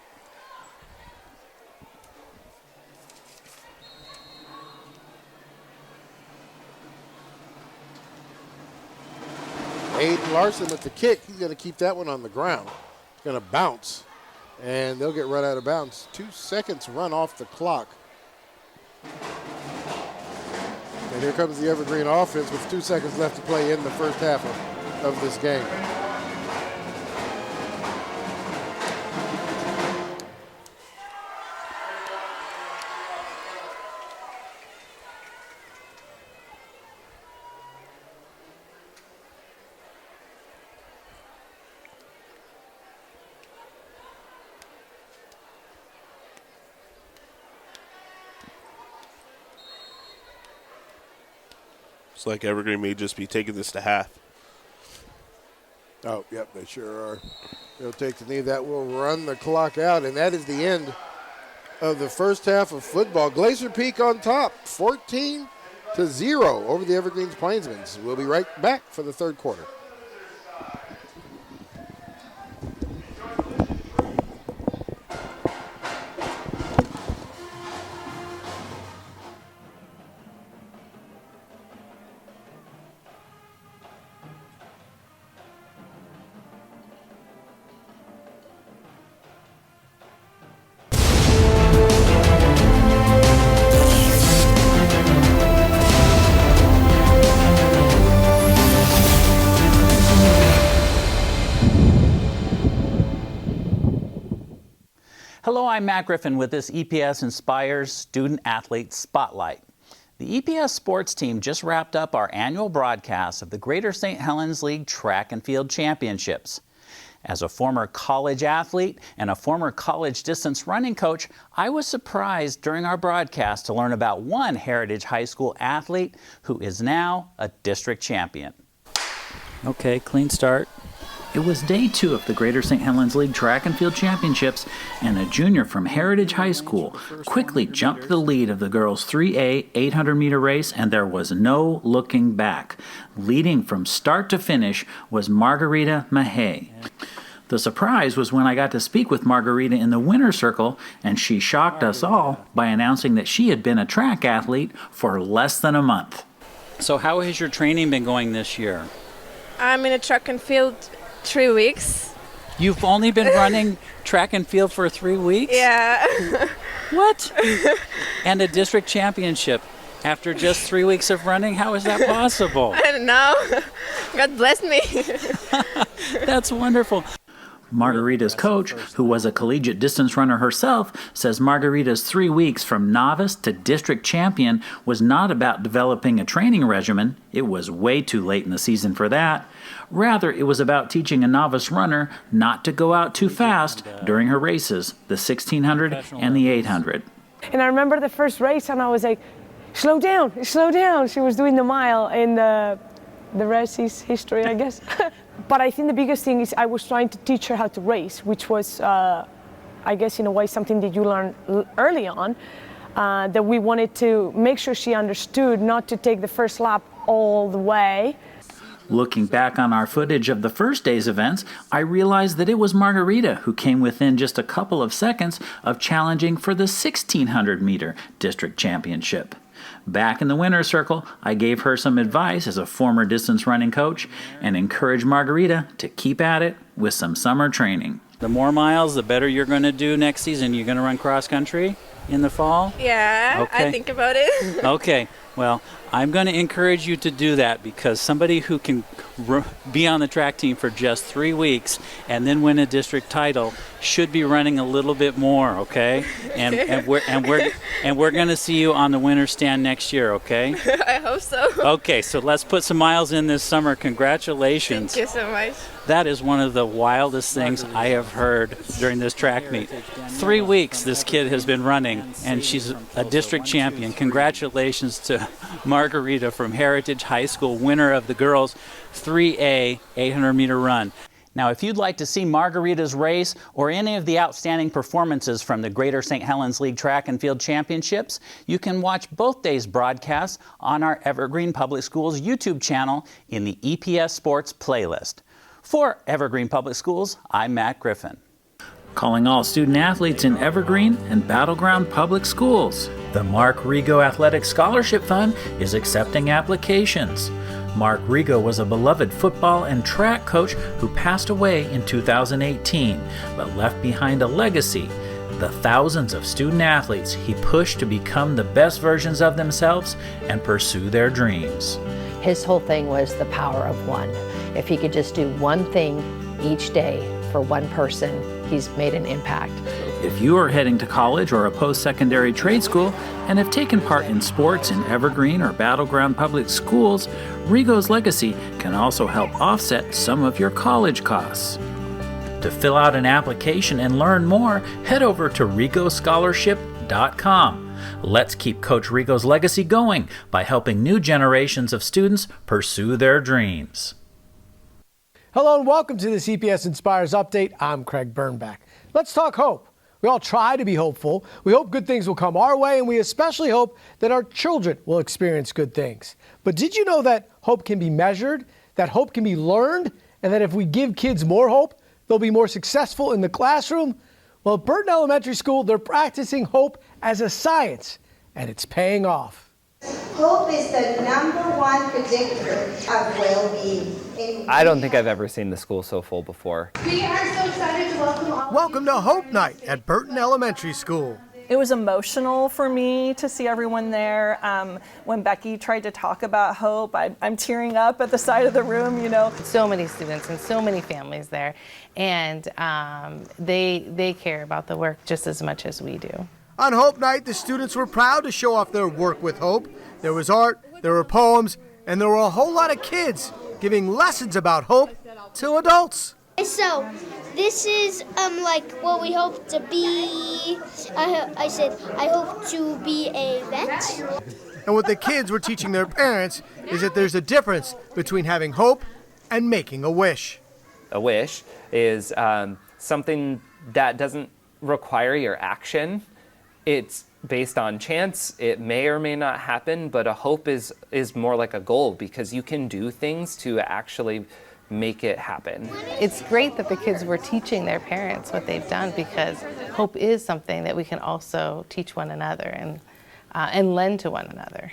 Aiden Larson with the kick. He's going to keep that one on the ground. going to bounce, and they'll get run out of bounds. 2 seconds run off the clock. And here comes the Evergreen offense with 2 seconds left to play in the first half of this game. It's like Evergreen may just be taking this to half. Oh, yep, they sure are. They'll take the knee. That will run the clock out, and that is the end of the first half of football. Glacier Peak on top, 14-0 over the Evergreen Plainsmen. We'll be right back for the third quarter. Hello, I'm Matt Griffin with this EPS Inspires Student Athlete Spotlight. The EPS Sports team just wrapped up our annual broadcast of the Greater St. Helens League Track and Field Championships. As a former college athlete and a former college distance running coach, I was surprised during our broadcast to learn about one Heritage High School athlete who is now a district champion. Okay, clean start. It was day 2 of the Greater St. Helens League Track and Field Championships, and a junior from Heritage High School quickly jumped to the lead of the girls' 3A 800-meter race, and there was no looking back. Leading from start to finish was Margarita Mahay. The surprise was when I got to speak with Margarita in the winner's circle, and she shocked us all by announcing that she had been a track athlete for less than a month. So how has your training been going this year? I'm in a track and field 3 weeks. You've only been running track and field for 3 weeks? Yeah. What? And a district championship after just 3 weeks of running? How is that possible? I don't know. God bless me. That's wonderful. Margarita's coach, who was a collegiate distance runner herself, says Margarita's 3 weeks from novice to district champion was not about developing a training regimen. It was way too late in the season for that. Rather, it was about teaching a novice runner not to go out too fast during her races, the 1600 and the 800. And I remember the first race, and I was like, slow down, slow down. She was doing the mile in the race's history, I guess. But I think the biggest thing is I was trying to teach her how to race, which was, I guess, in a way, something that you learn early on, that we wanted to make sure she understood not to take the first lap all the way. Looking back on our footage of the first day's events, I realized that it was Margarita who came within just a couple of seconds of challenging for the 1600-meter district championship. Back in the winner's circle, I gave her some advice as a former distance running coach and encouraged Margarita to keep at it with some summer training. The more miles, the better you're going to do next season. You're going to run cross country in the fall? Yeah, okay. I think about it. Okay, well, I'm going to encourage you to do that because somebody who can be on the track team for just 3 weeks and then win a district title should be running a little bit more, okay? And we're going to see you on the winner's stand next year, okay? I hope so. Okay, so let's put some miles in this summer. Congratulations. Thank you so much. That is one of the wildest things I have heard during this track meet. 3 weeks this kid has been running, and she's a district champion. Congratulations to Margarita from Heritage High School, winner of the girls' 3A 800-meter run. Now, if you'd like to see Margarita's race or any of the outstanding performances from the Greater St. Helens League Track and Field Championships, you can watch both days' broadcasts on our Evergreen Public Schools YouTube channel in the EPS Sports playlist. For Evergreen Public Schools, I'm Matt Griffin. Calling all student athletes in Evergreen and Battleground Public Schools. The Mark Rigo Athletic Scholarship Fund is accepting applications. Mark Rigo was a beloved football and track coach who passed away in 2018, but left behind a legacy. The thousands of student athletes he pushed to become the best versions of themselves and pursue their dreams. His whole thing was the power of one. If he could just do one thing each day for one person, he's made an impact. If you are heading to college or a post-secondary trade school and have taken part in sports in Evergreen or Battleground Public Schools, Rigo's legacy can also help offset some of your college costs. To fill out an application and learn more, head over to rigoscholarship.com. Let's keep Coach Rigo's legacy going by helping new generations of students pursue their dreams. Hello and welcome to this EPS Inspires Update. I'm Craig Bernbach. Let's talk hope. We all try to be hopeful. We hope good things will come our way, and we especially hope that our children will experience good things. But did you know that hope can be measured, that hope can be learned, and that if we give kids more hope, they'll be more successful in the classroom? Well, at Burton Elementary School, they're practicing hope as a science, and it's paying off. Hope is the #1 predictor of well-being. I don't think I've ever seen the school so full before. We are so excited to welcome all. Welcome to Hope Night at Burton Elementary School. It was emotional for me to see everyone there. When Becky tried to talk about hope, I'm tearing up at the side of the room, you know. So many students and so many families there, and they care about the work just as much as we do. On Hope Night, the students were proud to show off their work with hope. There was art, there were poems, and there were a whole lot of kids giving lessons about hope to adults. So, this is like what we hope to be. I said, I hope to be a vet. And what the kids were teaching their parents is that there's a difference between having hope and making a wish. A wish is something that doesn't require your action. It's based on chance. It may or may not happen, but a hope is more like a goal because you can do things to actually make it happen. It's great that the kids were teaching their parents what they've done, because hope is something that we can also teach one another and lend to one another.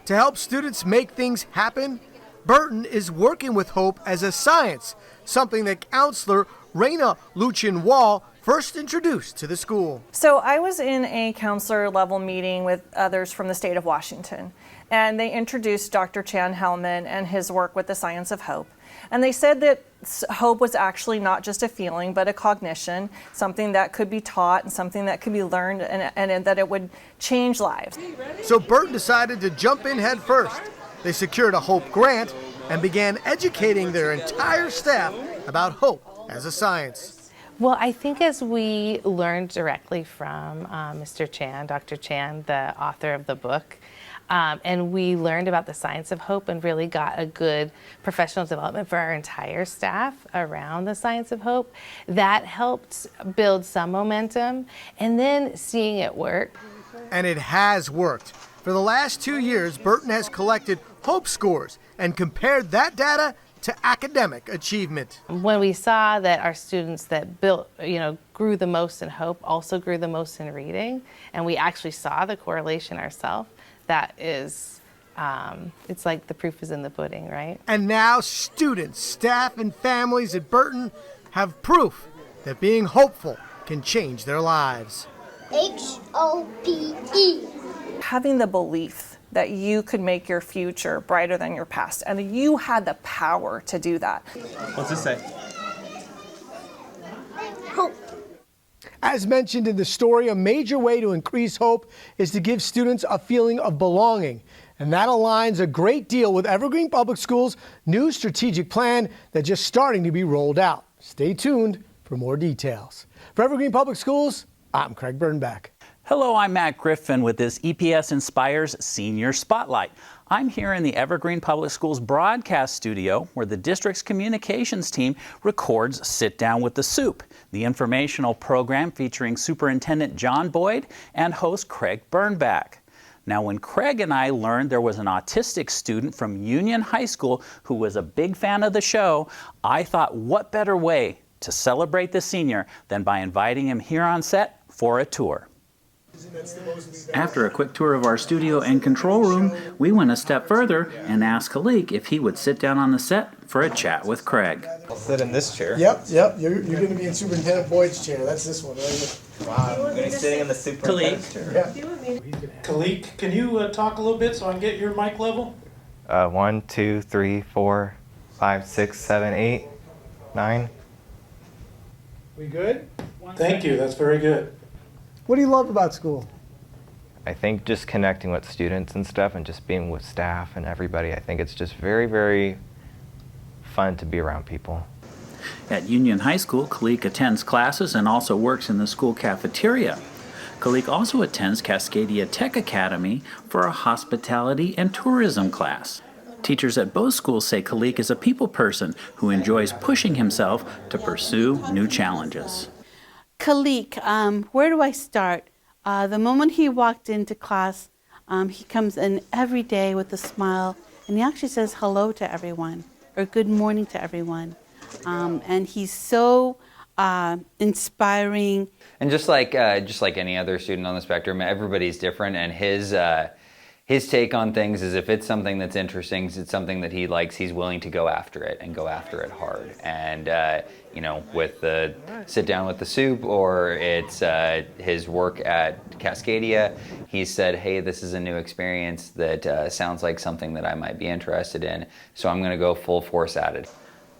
To help students make things happen, Burton is working with hope as a science, something that counselor Raina Luchin-Wall first introduced to the school. So I was in a counselor level meeting with others from the state of Washington, and they introduced Dr. Chan Hellman and his work with the science of hope. And they said that hope was actually not just a feeling, but a cognition, something that could be taught and something that could be learned, and that it would change lives. So Burton decided to jump in head first. They secured a Hope grant and began educating their entire staff about hope as a science. Well, I think as we learned directly from Mr. Chan, Dr. Chan, the author of the book, and we learned about the science of hope and really got a good professional development for our entire staff around the science of hope. That helped build some momentum, and then seeing it work. And it has worked. For the last 2 years, Burton has collected hope scores and compared that data to academic achievement. When we saw that our students that grew the most in hope also grew the most in reading, and we actually saw the correlation ourselves, that is, it's like the proof is in the pudding, right? And now students, staff, and families at Burton have proof that being hopeful can change their lives. HOPE. Having the belief that you could make your future brighter than your past, and you had the power to do that. What's this say? Hope. As mentioned in the story, a major way to increase hope is to give students a feeling of belonging. And that aligns a great deal with Evergreen Public Schools' new strategic plan that's just starting to be rolled out. Stay tuned for more details. For Evergreen Public Schools, I'm Craig Bernbach. Hello, I'm Matt Griffin with this EPS Inspires Senior Spotlight. I'm here in the Evergreen Public Schools broadcast studio where the district's communications team records Sit Down with the Soup, the informational program featuring Superintendent John Boyd and host Craig Bernbach. Now, when Craig and I learned there was an autistic student from Union High School who was a big fan of the show, I thought what better way to celebrate the senior than by inviting him here on set for a tour. After a quick tour of our studio and control room, we went a step further and asked Khalik if he would sit down on the set for a chat with Craig. I'll sit in this chair. Yep. You're going to be in Superintendent Boyd's chair. That's this one right here. Wow, I'm going to be sitting in the superintendent's chair. Yeah. Khalik, can you talk a little bit so I can get your mic level? 1, 2, 3, 4, 5, 6, 7, 8, 9. We good? Thank you. That's very good. What do you love about school? I think just connecting with students and stuff and just being with staff and everybody, I think it's just very, very fun to be around people. At Union High School, Khalik attends classes and also works in the school cafeteria. Khalik also attends Cascadia Tech Academy for a hospitality and tourism class. Teachers at both schools say Khalik is a people person who enjoys pushing himself to pursue new challenges. Khalik, where do I start? The moment he walked into class, he comes in every day with a smile, and he actually says hello to everyone, or good morning to everyone. And he's so inspiring. And just like any other student on the spectrum, everybody's different, and his take on things is if it's something that's interesting, it's something that he likes, he's willing to go after it and go after it hard. And with the sit down with the soup, or it's his work at Cascadia, he said, hey, this is a new experience that sounds like something that I might be interested in, so I'm going to go full force at it.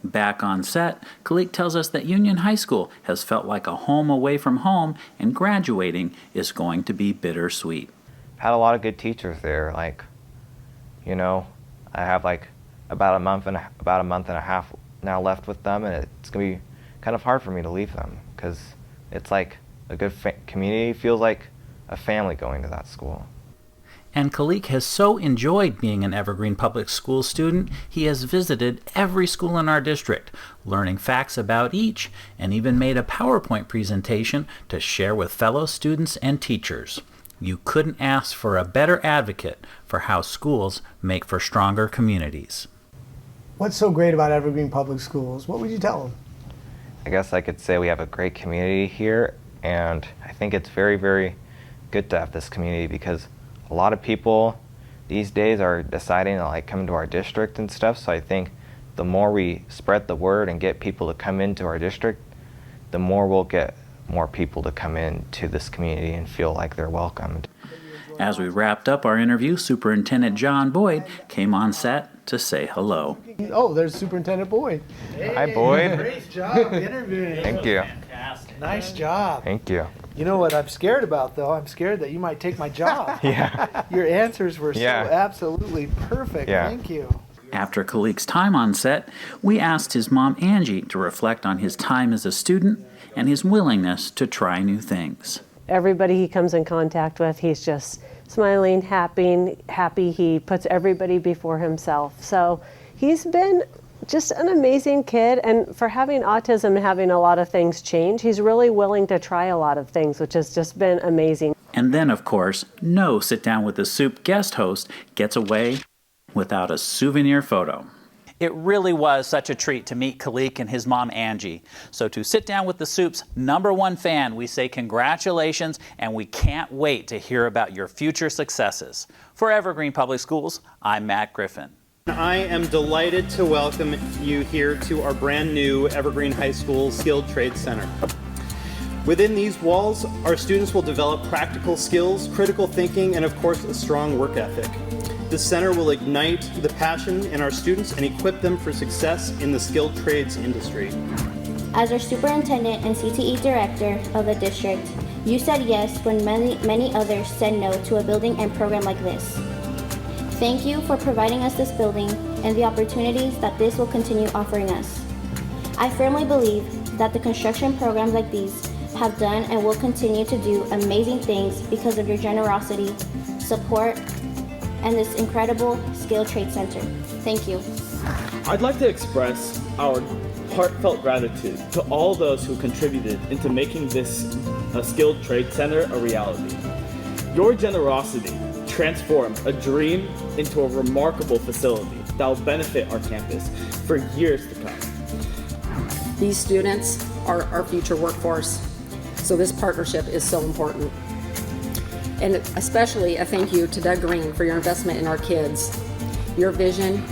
Back on set, Khalik tells us that Union High School has felt like a home away from home, and graduating is going to be bittersweet. Had a lot of good teachers there. I have about a month and a half now left with them, and it's gonna be kind of hard for me to leave them because it's like a good community. Feels like a family going to that school. And Khalik has so enjoyed being an Evergreen Public School student, he has visited every school in our district, learning facts about each, and even made a PowerPoint presentation to share with fellow students and teachers. You couldn't ask for a better advocate for how schools make for stronger communities. What's so great about Evergreen Public Schools? What would you tell them? I guess I could say we have a great community here, and I think it's very, very good to have this community because a lot of people these days are deciding to come to our district and stuff, so I think the more we spread the word and get people to come into our district, the more we'll get more people to come into this community and feel like they're welcomed. As we wrapped up our interview, Superintendent John Boyd came on set to say hello. Oh, there's Superintendent Boyd. Hey, hi, Boyd. Great job interviewing. Thank you. Fantastic. Nice job. Thank you. You know what I'm scared about, though? I'm scared that you might take my job. Yeah. Your answers were so absolutely perfect. Yeah. Thank you. After Khalik's time on set, we asked his mom, Angie, to reflect on his time as a student and his willingness to try new things. Everybody he comes in contact with, he's just smiling, happy. He puts everybody before himself. So he's been just an amazing kid, and for having autism and having a lot of things change, he's really willing to try a lot of things, which has just been amazing. And then, of course, no Sit Down with the Soup guest host gets away without a souvenir photo. It really was such a treat to meet Khalik and his mom, Angie. So to Sit Down with the Soup's #1 fan, we say congratulations, and we can't wait to hear about your future successes. For Evergreen Public Schools, I'm Matt Griffin. I am delighted to welcome you here to our brand new Evergreen High School Skilled Trades Center. Within these walls, our students will develop practical skills, critical thinking, and of course, a strong work ethic. This center will ignite the passion in our students and equip them for success in the skilled trades industry. As our superintendent and CTE director of the district, you said yes when many others said no to a building and program like this. Thank you for providing us this building and the opportunities that this will continue offering us. I firmly believe that the construction programs like these have done and will continue to do amazing things because of your generosity, support, and this incredible Skilled Trade Center. Thank you. I'd like to express our heartfelt gratitude to all those who contributed into making this Skilled Trade Center a reality. Your generosity transformed a dream into a remarkable facility that will benefit our campus for years to come. These students are our future workforce, so this partnership is so important. And especially a thank you to Doug Green for your investment in our kids, your vision,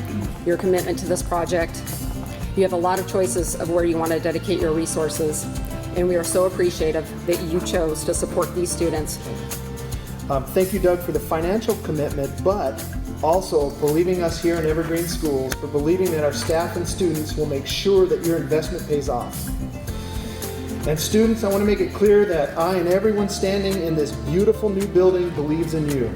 your commitment to this project. You have a lot of choices of where you want to dedicate your resources, and we are so appreciative that you chose to support these students. Thank you, Doug, for the financial commitment, but also believing us here in Evergreen Schools, for believing that our staff and students will make sure that your investment pays off. And students, I want to make it clear that I and everyone standing in this beautiful new building believes in you.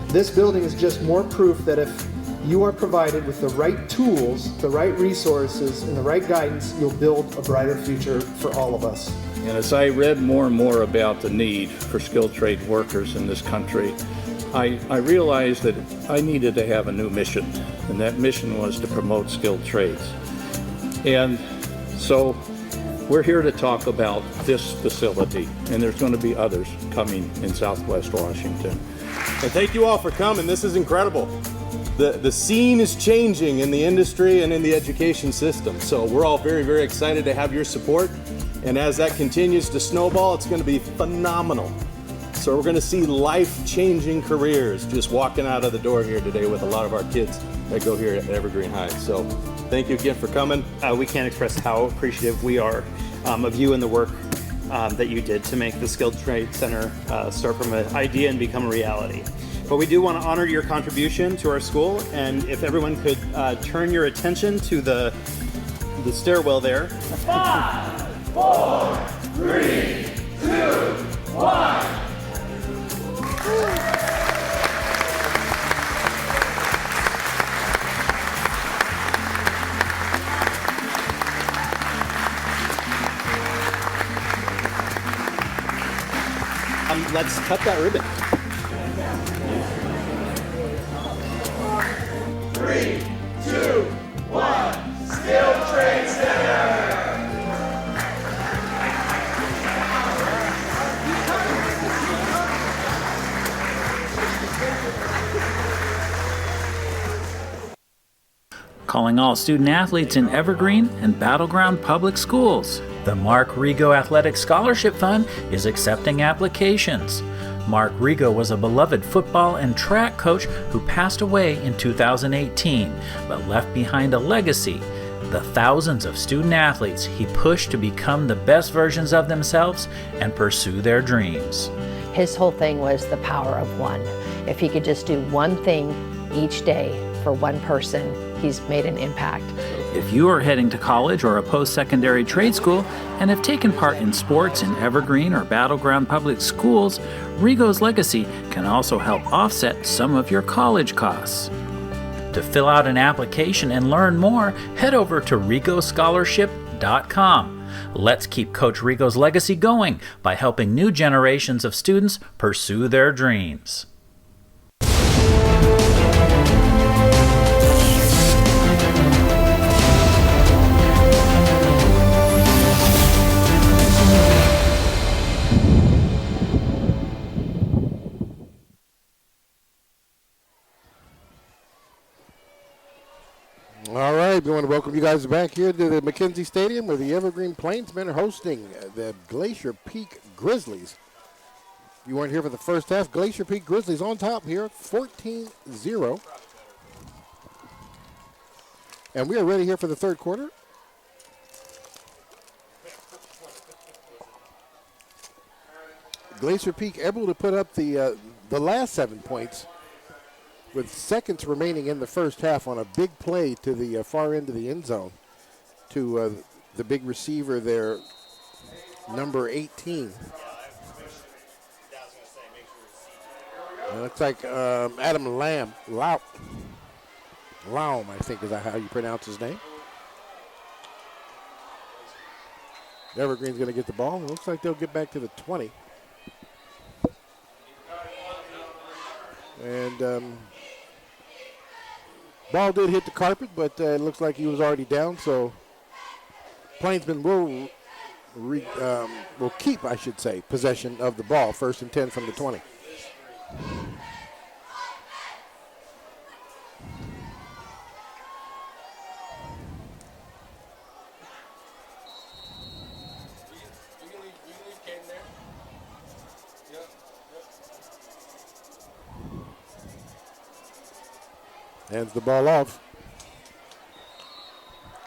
This building is just more proof that if you are provided with the right tools, the right resources, and the right guidance, you'll build a brighter future for all of us. And as I read more and more about the need for skilled trade workers in this country, I realized that I needed to have a new mission, and that mission was to promote skilled trades. And so we're here to talk about this facility, and there's going to be others coming in Southwest Washington. And thank you all for coming. This is incredible. The scene is changing in the industry and in the education system. So we're all very, very excited to have your support. And as that continues to snowball, it's going to be phenomenal. So we're going to see life-changing careers just walking out of the door here today with a lot of our kids that go here at Evergreen High. So thank you again for coming. We can't express how appreciative we are of you and the work that you did to make the Skilled Trade Center start from an idea and become a reality. But we do want to honor your contribution to our school, and if everyone could turn your attention to the stairwell there. 5, 4, 3, 2, 1. Let's cut that ribbon. 3, 2, 1. Skilled Trade Center. Calling all student athletes in Evergreen and Battleground Public Schools. The Mark Rigo Athletic Scholarship Fund is accepting applications. Mark Rigo was a beloved football and track coach who passed away in 2018, but left behind a legacy. The thousands of student athletes he pushed to become the best versions of themselves and pursue their dreams. His whole thing was the power of one. If he could just do one thing each day for one person, he's made an impact. If you are heading to college or a post-secondary trade school and have taken part in sports in Evergreen or Battleground Public Schools, Rigo's legacy can also help offset some of your college costs. To fill out an application and learn more, head over to rigoscholarship.com. Let's keep Coach Rigo's legacy going by helping new generations of students pursue their dreams. All right, we want to welcome you guys back here to the McKenzie Stadium where the Evergreen Plainsmen are hosting the Glacier Peak Grizzlies. If you weren't here for the first half, Glacier Peak Grizzlies on top here, 14-0. And we are ready here for the third quarter. Glacier Peak able to put up the last 7 points with seconds remaining in the first half on a big play to the far end of the end zone to the big receiver there, number 18. It looks like Adam Laum, I think is how you pronounce his name. Evergreen's going to get the ball. It looks like they'll get back to the 20. And ball did hit the carpet, but it looks like he was already down. So Plainsmen will keep, I should say, possession of the ball. 1st and 10 from the 20. Hands the ball off.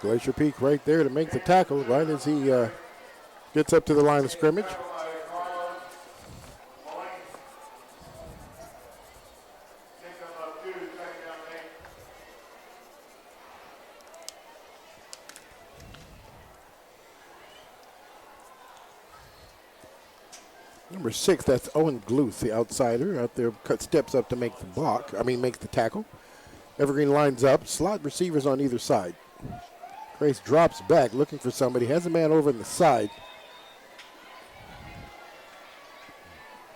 Glacier Peak right there to make the tackle right as he gets up to the line of scrimmage. Number 6, that's Owen Gluth, the outsider, out there, steps up to make the tackle. Evergreen lines up, slot receivers on either side. Grace drops back, looking for somebody, has a man over on the side.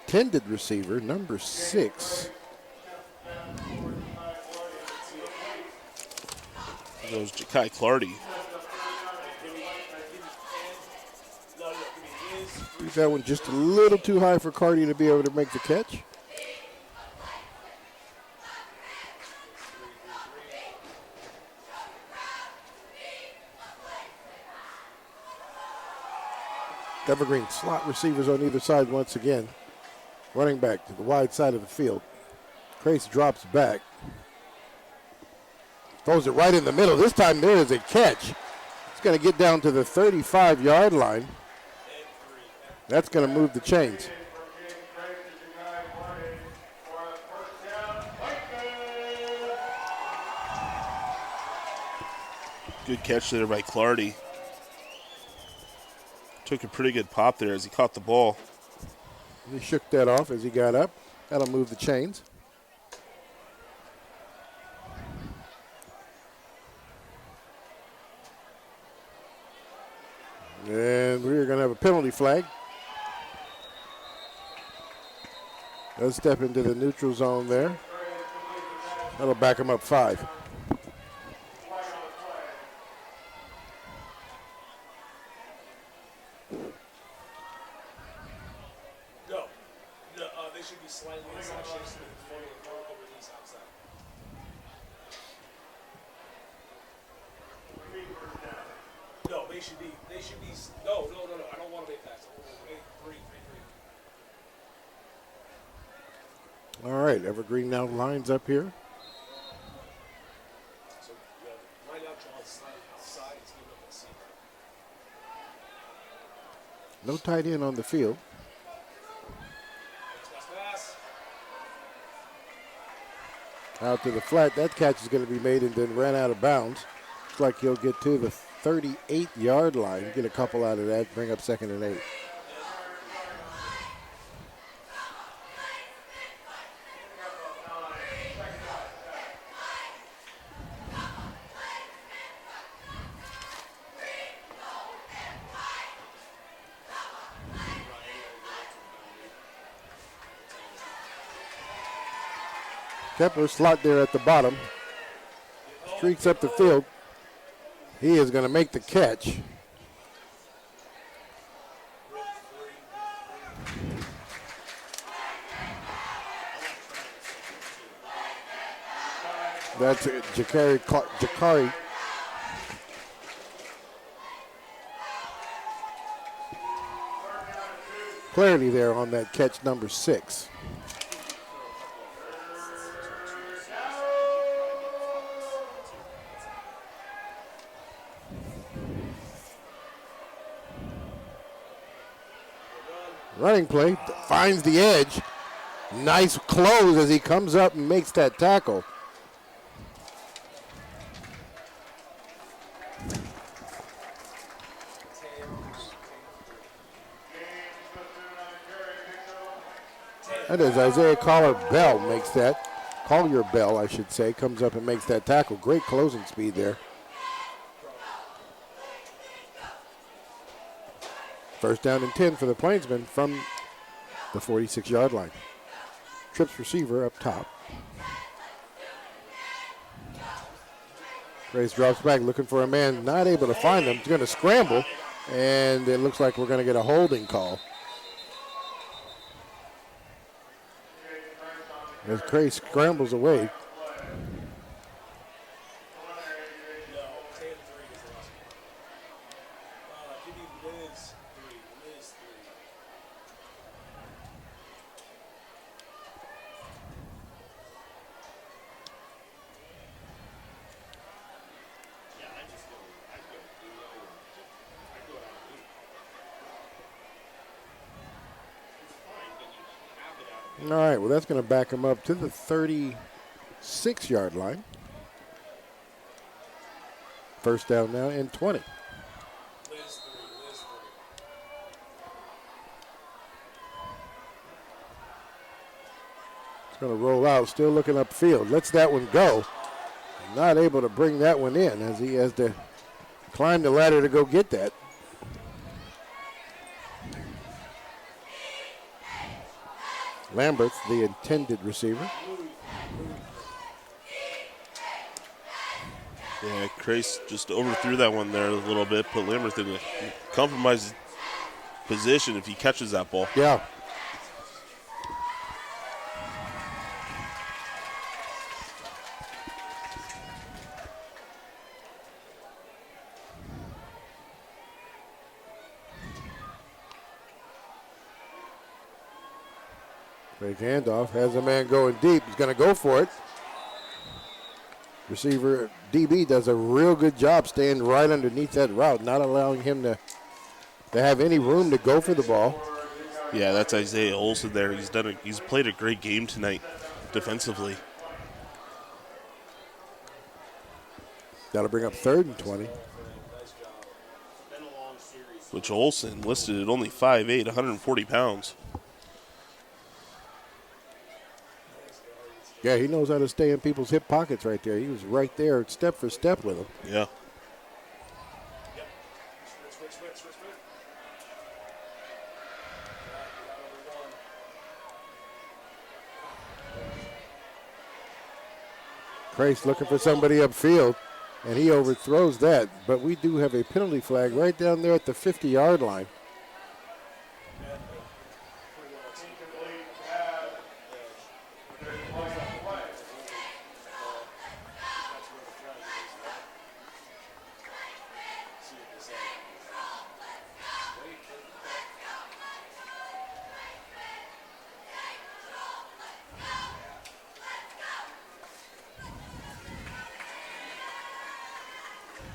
Tended receiver, number 6. There goes Ja'Kai Clardy. He's that one just a little too high for Cardi to be able to make the catch. Evergreen slot receivers on either side once again. Running back to the wide side of the field. Grace drops back. Throws it right in the middle. This time there is a catch. It's going to get down to the 35-yard line. That's going to move the chains. Good catch there by Clardy. Took a pretty good pop there as he caught the ball. He shook that off as he got up. That'll move the chains. And we're going to have a penalty flag. Does step into the neutral zone there. That'll back him up 5. They should be slightly inside shapes before the release outside. No, they should be, no, I don't want to make that. Three. All right, Evergreen now lines up here. So, line out, John, slide outside, it's giving up a seat. No tight end on the field. Out to the flat. That catch is going to be made and then ran out of bounds. Looks like he'll get to the 38-yard line. Get a couple out of that. Bring up 2nd and 8. Kepler slot there at the bottom. Streaks up the field. He is going to make the catch. That's Jakari. Clarity there on that catch, number 6. Running play, finds the edge. Nice close as he comes up and makes that tackle. That is Isaiah Collier-Bell makes that. Collier-Bell, I should say, comes up and makes that tackle. Great closing speed there. First down and 10 for the Plainsmen from the 46-yard line. Trips receiver up top. Grace drops back looking for a man, not able to find him. He's going to scramble, and it looks like we're going to get a holding call. As Grace scrambles away. All right, well, that's going to back him up to the 36-yard line. First down now and 20. It's going to roll out, still looking upfield. Lets that one go. Not able to bring that one in as he has to climb the ladder to go get that. Lamberth, the intended receiver. Yeah, Crace just overthrew that one there a little bit, put Lamberth in a compromised position if he catches that ball. Yeah. Fake handoff, has a man going deep. He's going to go for it. Receiver DB does a real good job staying right underneath that route, not allowing him to have any room to go for the ball. Yeah, that's Isaiah Olsen there. He's played a great game tonight defensively. That'll bring up 3rd and 20. Which Olsen listed at only 5'8", 140 pounds. Yeah, he knows how to stay in people's hip pockets right there. He was right there step for step with him. Yeah. Crace looking for somebody upfield, and he overthrows that. But we do have a penalty flag right down there at the 50-yard line.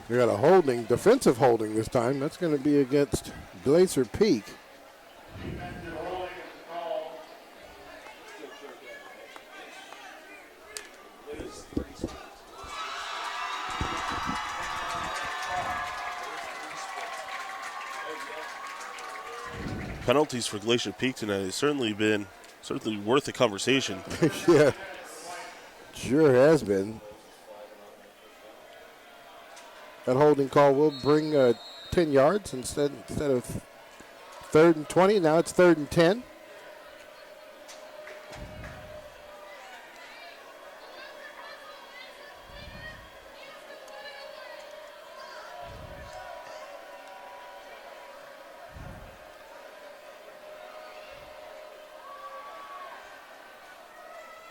We got a holding, defensive holding this time. That's going to be against Glacier Peak. Penalties for Glacier Peak tonight has certainly worth a conversation. Yeah, sure has been. That holding call will bring 10 yards instead of 3rd and 20. Now it's 3rd and 10.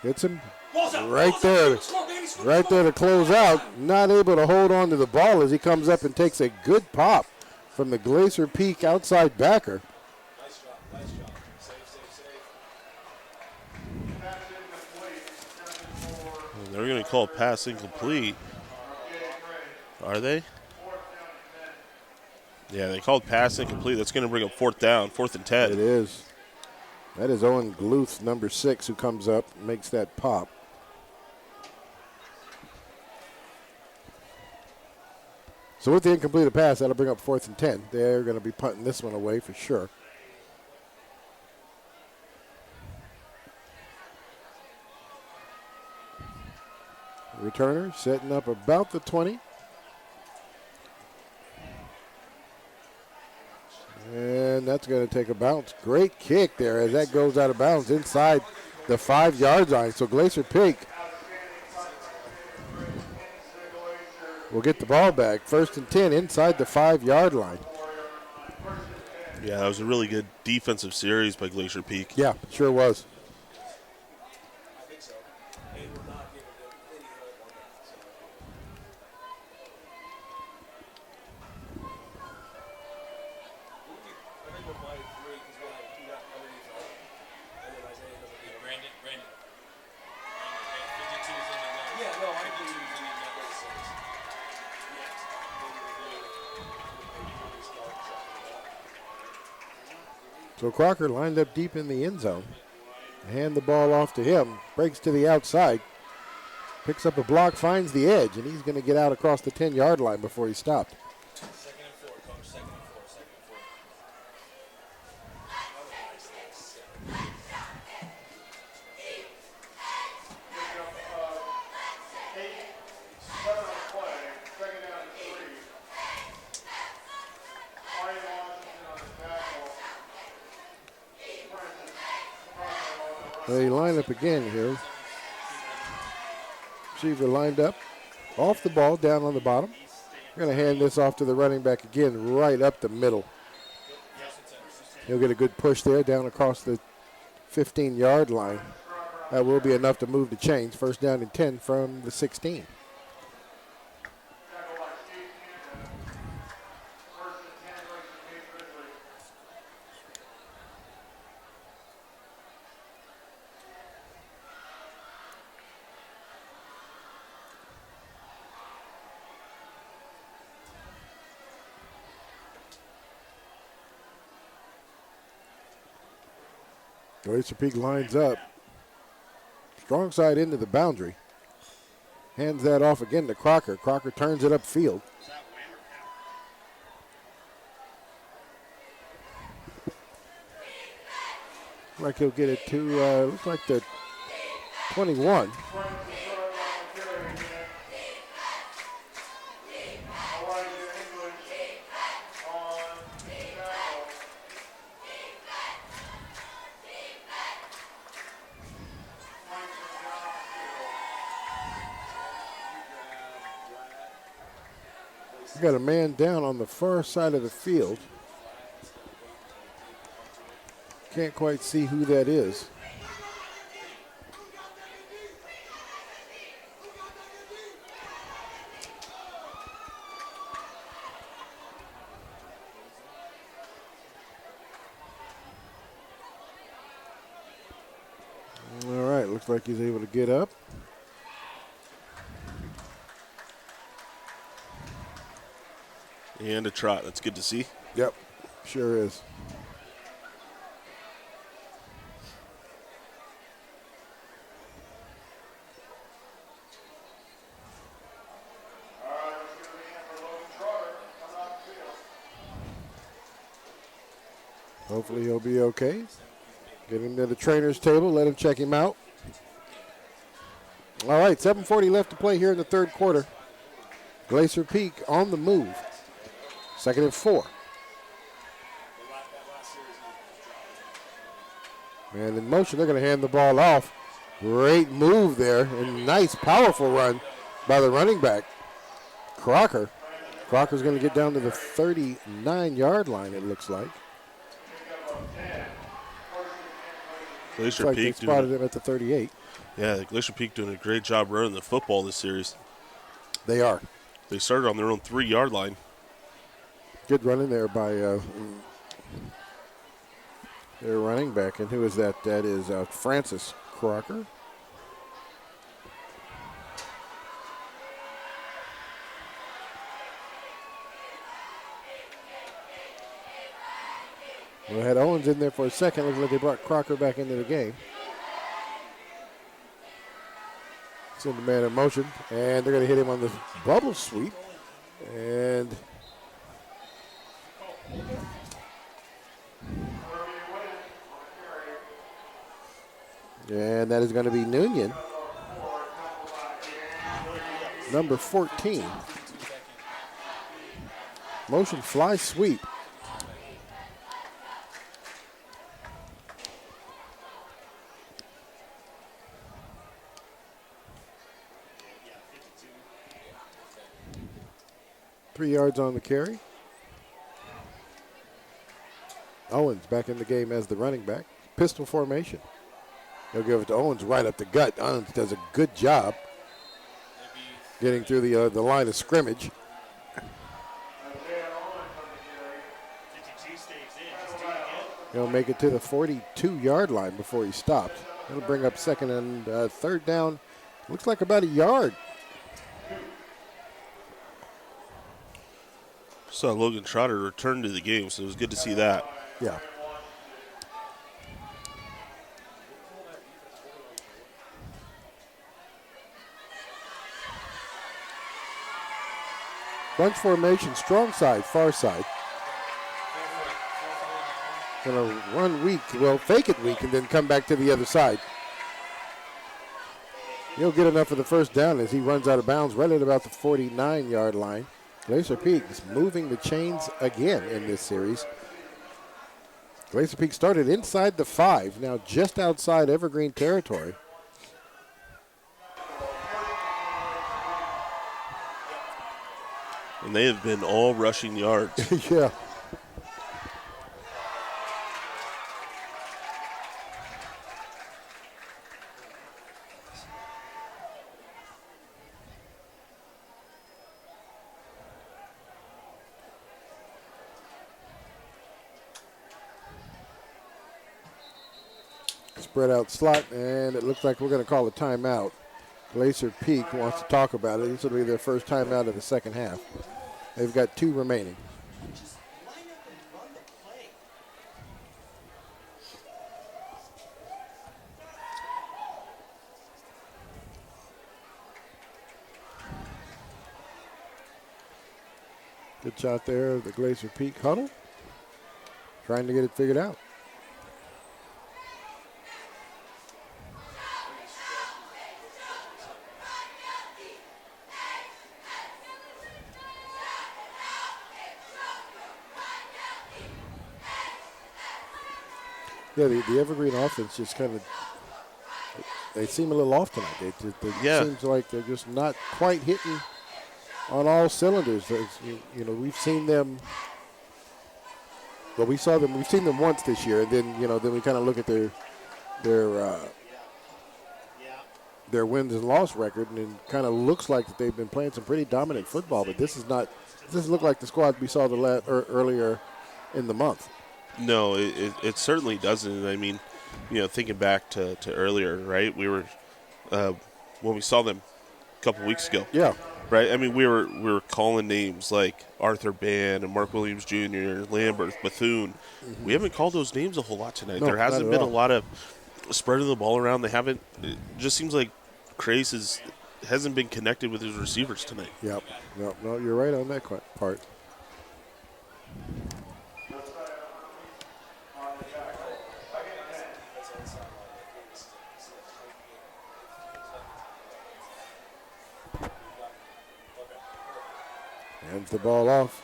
Hits him right there to close out. Not able to hold on to the ball as he comes up and takes a good pop from the Glacier Peak outside backer. They're going to call pass incomplete. Are they? Yeah, they called pass incomplete. That's going to bring up 4th down, 4th and 10. It is. That is Owen Gluth, number 6, who comes up and makes that pop. So with the incompleted pass, that'll bring up 4th and 10. They're going to be punting this one away for sure. Returner setting up about the 20. And that's going to take a bounce. Great kick there as that goes out of bounds inside the 5-yard line. So Glacier Peak will get the ball back. 1st and 10 inside the 5-yard line. Yeah, that was a really good defensive series by Glacier Peak. Yeah, sure was. So Crocker lined up deep in the end zone. Hand the ball off to him. Breaks to the outside. Picks up a block, finds the edge, and he's going to get out across the 10-yard line before he stopped. Second and 4, coach. Second and 4. Second and 4. They line up again here. Receiver lined up. Off the ball, down on the bottom. We're going to hand this off to the running back again, right up the middle. He'll get a good push there, down across the 15-yard line. That will be enough to move the chains. First down and 10 from the 16. Glacier Peak lines up. Strong side into the boundary. Hands that off again to Crocker. Crocker turns it upfield. Like he'll get it to, looks like the 21. We got a man down on the far side of the field. Can't quite see who that is. All right, looks like he's able to get up. And a trot. That's good to see. Yep, sure is. Hopefully he'll be okay. Get him to the trainer's table, let him check him out. All right, 7:40 left to play here in the third quarter. Glacier Peak on the move. Second and 4. And in motion, they're going to hand the ball off. Great move there, and nice, powerful run by the running back, Crocker. Crocker's going to get down to the 39-yard line, it looks like. Glacier Peak they spotted him at the 38. Yeah, Glacier Peak doing a great job running the football this series. They are. They started on their own 3-yard line. Good running there by their running back. And who is that? That is Francis Crocker. We had Owens in there for a second. Looks like they brought Crocker back into the game. Send the man in motion. And they're going to hit him on the bubble sweep. And that is going to be Noonian, number 14. Motion fly sweep. Three yards on the carry. Owens back in the game as the running back. Pistol formation. They'll give it to Owens right up the gut. Owens does a good job getting through the line of scrimmage. He'll make it to the 42-yard line before he stops. That'll bring up second and third down. Looks like about a yard. Saw Logan Trotter return to the game, so it was good to see that. Yeah. Bunch formation, strong side, far side. Gonna run weak, well, fake it weak, and then come back to the other side. He'll get enough of the first down as he runs out of bounds right at about the 49-yard line. Glacier Peak is moving the chains again in this series. Glacier Peak started inside the 5, now just outside Evergreen territory. And they have been all rushing yards. Yeah. Spread out slot, and it looks like we're going to call a timeout. Glacier Peak wants to talk about it. This will be their first timeout of the second half. They've got 2 remaining. Good shot there of the Glacier Peak huddle. Trying to get it figured out. Yeah, the Evergreen offense just kind of, they seem a little off tonight. It seems like they're just not quite hitting on all cylinders. You know, we've seen them, well, we've seen them once this year, and then, you know, then we kind of look at their wins and loss record, and it kind of looks like that they've been playing some pretty dominant football, but this doesn't look like the squad we saw earlier in the month. No, it certainly doesn't. I mean, you know, thinking back to earlier, right? We were when we saw them a couple weeks ago. Yeah. Right. I mean, we were calling names like Arthur Band and Mark Williams Jr., Lambert, Bethune. Mm-hmm. We haven't called those names a whole lot tonight. No, there hasn't been all. a lot of spreading the ball around. They haven't. It just seems like Craze hasn't been connected with his receivers tonight. Yep. No, you're right on that part. Hands the ball off.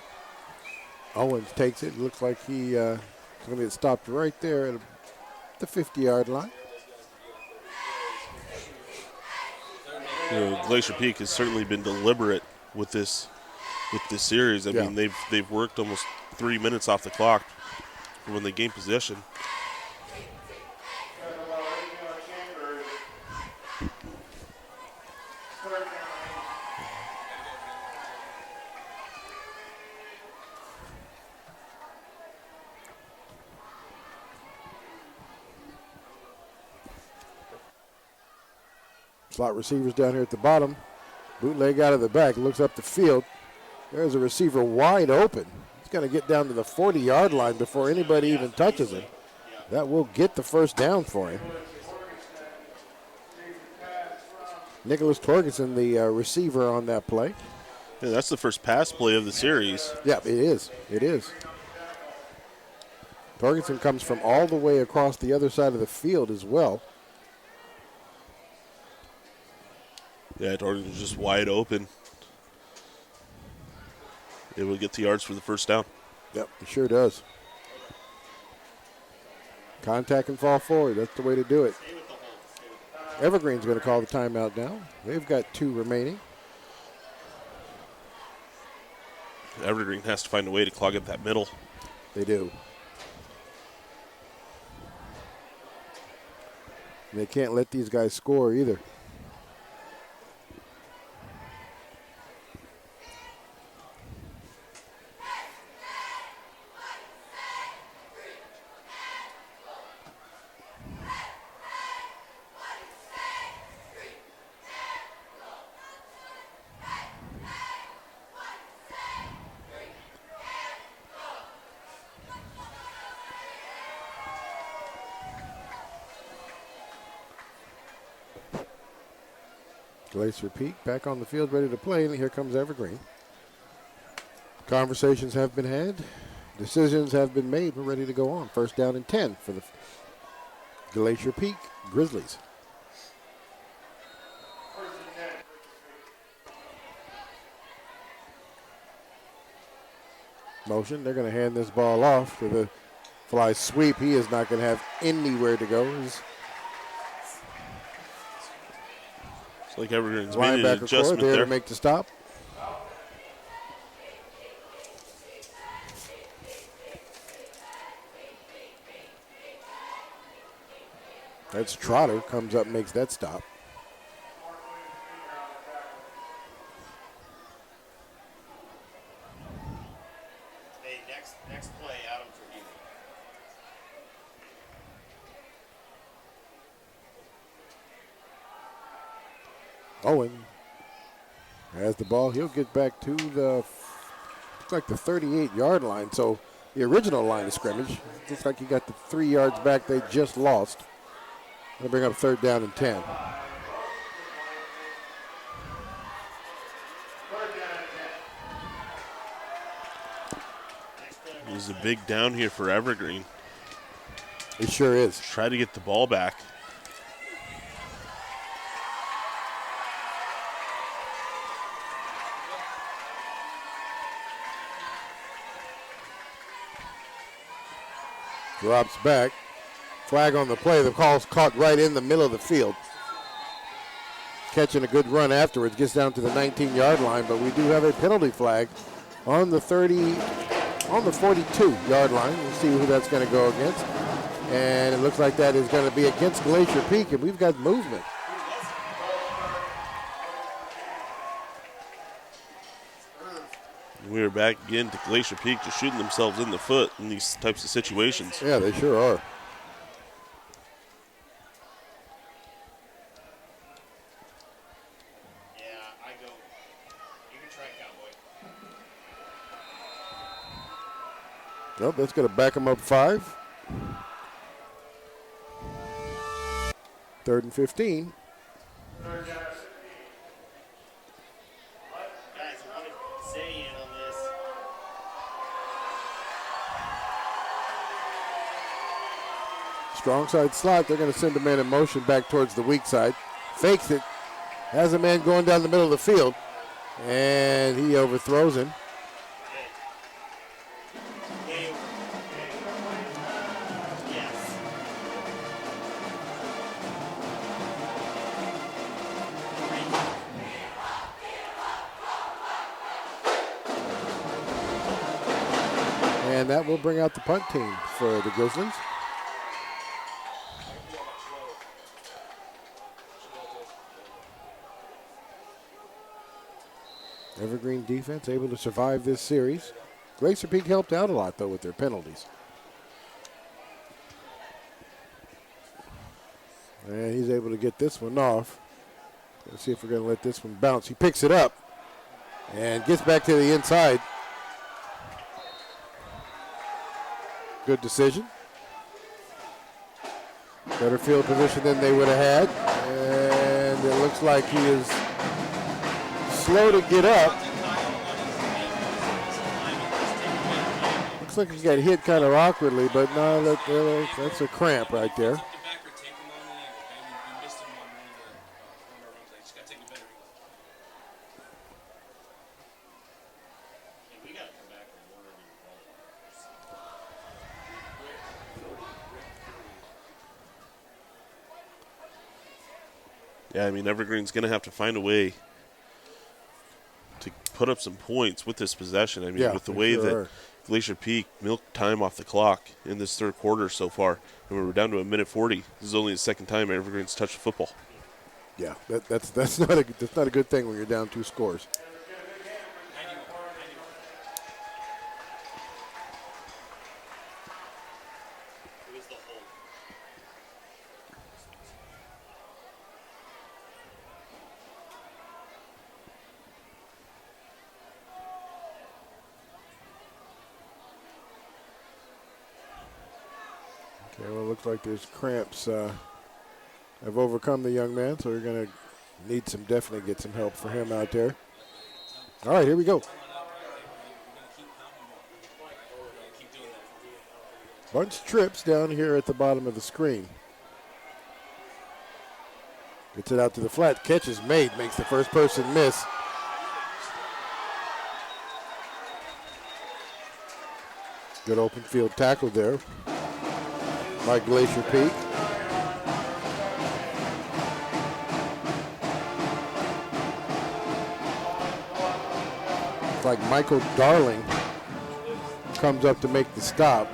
Owens takes it. Looks like he's going to get stopped right there at the 50-yard line. You know, Glacier Peak has certainly been deliberate with this series. I mean, they've worked almost 3 minutes off the clock when they gain possession. Slot receivers down here at the bottom. Bootleg out of the back, looks up the field. There's a receiver wide open. He's going to get down to the 40-yard line before anybody even touches him. That will get the first down for him. Nicholas Torgerson, the receiver on that play. Yeah, that's the first pass play of the series. Yeah, it is. It is. Torgerson comes from all the way across the other side of the field as well. Yeah, Torgerson's just wide open. It will get the yards for the first down. Yep, it sure does. Contact and fall forward. That's the way to do it. Evergreen's going to call the timeout now. They've got 2 remaining. Evergreen has to find a way to clog up that middle. They do. And they can't let these guys score either. Glacier Peak back on the field, ready to play, and here comes Evergreen. Conversations have been had. Decisions have been made. We're ready to go on. First down and 10 for the Glacier Peak Grizzlies. Motion. They're going to hand this ball off to the fly sweep. He is not going to have anywhere to go. It's like Evergreen's made an linebacker adjustment there there. to make the stop. That's Trotter comes up and makes that stop. Hey, next play, Adam Trujillo. Owen has the ball. He'll get back to the, looks like the 38-yard line. So the original line of scrimmage. Looks like he got the 3 yards back they just lost. Going to bring up third down and 10. This is a big down here for Evergreen. It sure is. Try to get the ball back. Drops back. Flag on the play. The call's caught right in the middle of the field. Catching a good run afterwards. Gets down to the 19-yard line, but we do have a penalty flag on the 42-yard line. We'll see who that's going to go against. And it looks like that is going to be against Glacier Peak, and we've got movement. We're back again to Glacier Peak just shooting themselves in the foot in these types of situations. Yeah, they sure are. Nope, that's going to back them up 5. 3rd and 15. Strong side slot. They're going to send a man in motion back towards the weak side. Fakes it. Has a man going down the middle of the field. And he overthrows him. And that will bring out the punt team for the Grizzlies. Evergreen defense able to survive this series. Glacier Peak helped out a lot, though, with their penalties. And he's able to get this one off. Let's see if we're going to let this one bounce. He picks it up and gets back to the inside. Good decision. Better field position than they would have had. And it looks like he is slow to get up. Looks like he got hit kind of awkwardly, but no, that's a cramp right there. Yeah, I mean, Evergreen's going to have to find a way to put up some points with this possession. I mean, with the way that Glacier Peak milked time off the clock in this third quarter so far, and we were down to a minute 40. This is only the second time Evergreen's touched the football. Yeah, that's not a good thing when you're down 2 scores. Okay, well, it looks like there's cramps have overcome the young man, so we're going to need definitely get some help for him out there. All right, here we go. Bunch trips down here at the bottom of the screen. Gets it out to the flat. Catch is made. Makes the first person miss. Good open field tackle there by Glacier Peak. It's like Michael Darling comes up to make the stop.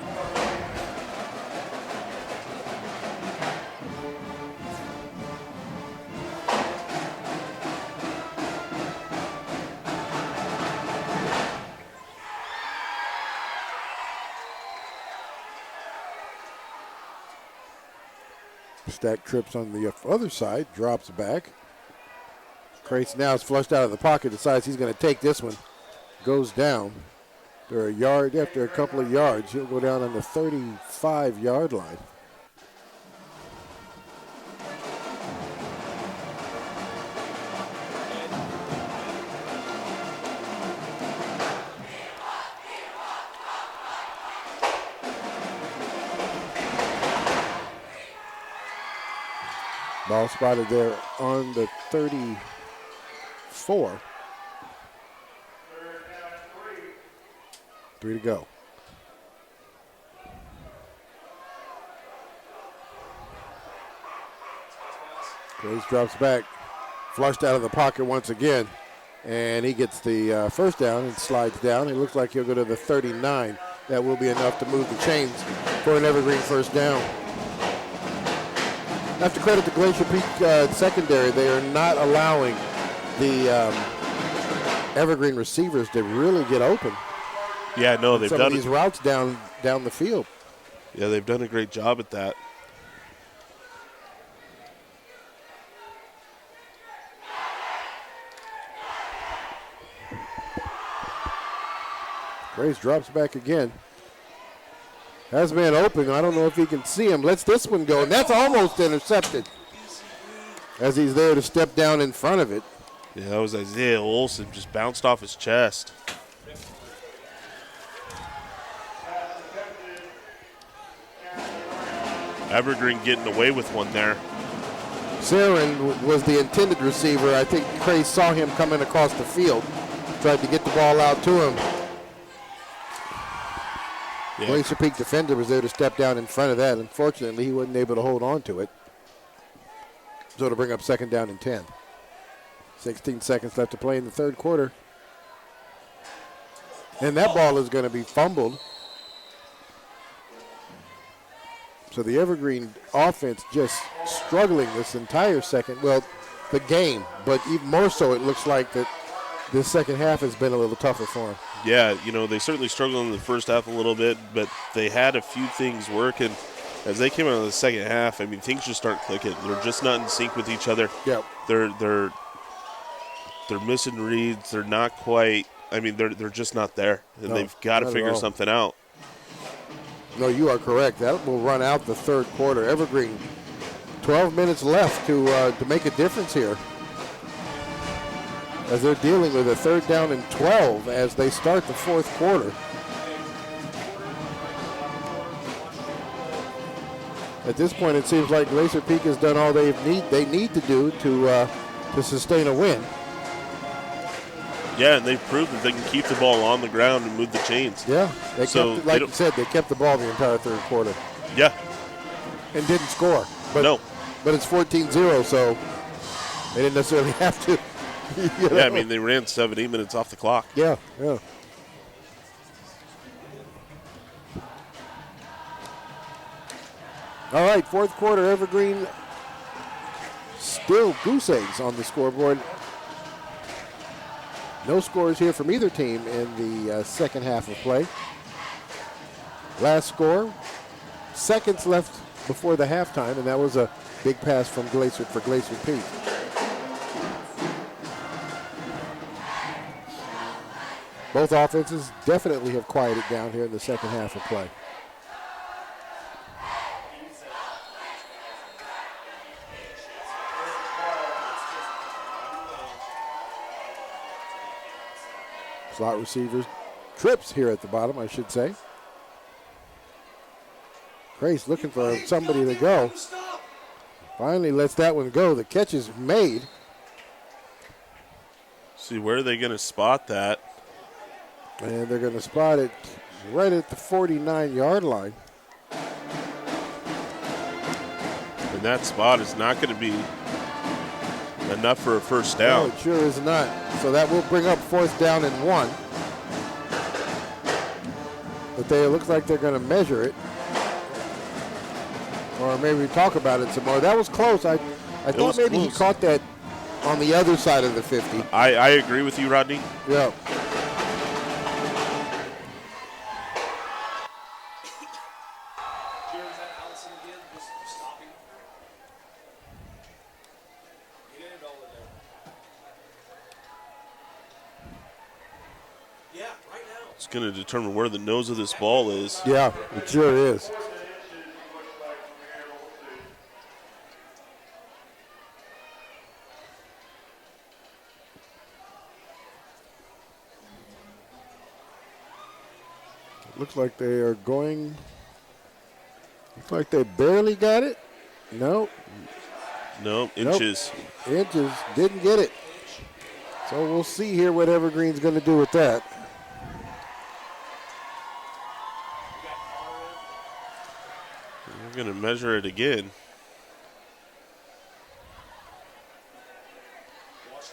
Stack trips on the other side, drops back. Crace now is flushed out of the pocket, decides he's going to take this one. Goes down. After a couple of yards, he'll go down on the 35-yard line. Ball spotted there on the 34. 3 to go. Grace drops back, flushed out of the pocket once again, and he gets the first down and slides down. It looks like he'll go to the 39. That will be enough to move the chains for an Evergreen first down. I have to credit the Glacier Peak secondary. They are not allowing the Evergreen receivers to really get open. Yeah, no, they've done these routes down the field. Yeah, they've done a great job at that. Grace drops back again. Has man open. I don't know if he can see him. Lets this one go, and that's almost intercepted as he's there to step down in front of it. Yeah, that was Isaiah Olson, just bounced off his chest. Evergreen getting away with one there. Sarin was the intended receiver. I think Crace saw him coming across the field, tried to get the ball out to him. Yeah. Glacier Peak defender was there to step down in front of that. Unfortunately, he wasn't able to hold on to it. So to bring up second down and 10. 16 seconds left to play in the third quarter. And that ball is going to be fumbled. So the Evergreen offense just struggling this entire the game. But even more so, it looks like that this second half has been a little tougher for them. Yeah, they certainly struggled in the first half a little bit, but they had a few things working. As they came out of the second half, things just start clicking. They're just not in sync with each other. Yep. They're missing reads. They're not quite. They're just not there, and they've got to figure something out. No, you are correct. That will run out the third quarter. Evergreen, 12 minutes left to make a difference here, as they're dealing with a third down and 12 as they start the fourth quarter. At this point, it seems like Glacier Peak has done all they need to do to sustain a win. Yeah, and they've proved that they can keep the ball on the ground and move the chains. Yeah, you said, they kept the ball the entire third quarter. Yeah. And didn't score. But, no. But it's 14-0, so they didn't necessarily have to. Yeah, they ran 7-8 minutes off the clock. Yeah. All right, fourth quarter, Evergreen still goose eggs on the scoreboard. No scores here from either team in the second half of play. Last score, seconds left before the halftime, and that was a big pass from Glacier Peak. Both offenses definitely have quieted down here in the second half of play. Slot receivers, trips here at the bottom, I should say. Grace looking for somebody to go. Finally lets that one go. The catch is made. See, where are they going to spot that? And they're going to spot it right at the 49-yard line. And that spot is not going to be enough for a first down. No, it sure is not. So that will bring up 4th down and 1. But it looks like they're going to measure it. Or maybe talk about it some more. That was close. I thought maybe close. He caught that on the other side of the 50. I agree with you, Rodney. Yeah. It's going to determine where the nose of this ball is. Yeah, it sure is. Looks like they are going. Looks like they barely got it. No. No, inches. Nope. Inches. Didn't get it. So we'll see here what Evergreen's going to do with that. We're going to measure it again.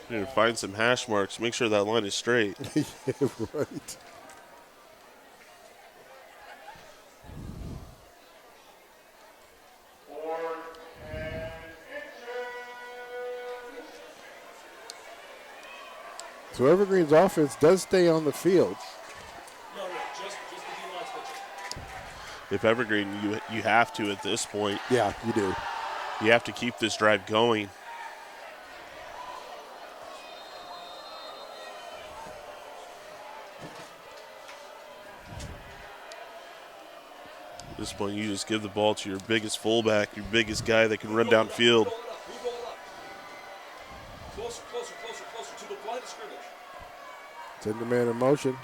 We're going to find some hash marks. Make sure that line is straight. Yeah, right. So Evergreen's offense does stay on the field. Just the D-line switch. If Evergreen, you have to at this point. Yeah, you do. You have to keep this drive going. At this point, you just give the ball to your biggest fullback, your biggest guy that can run downfield. Closer to the line of scrimmage. Send the man in motion.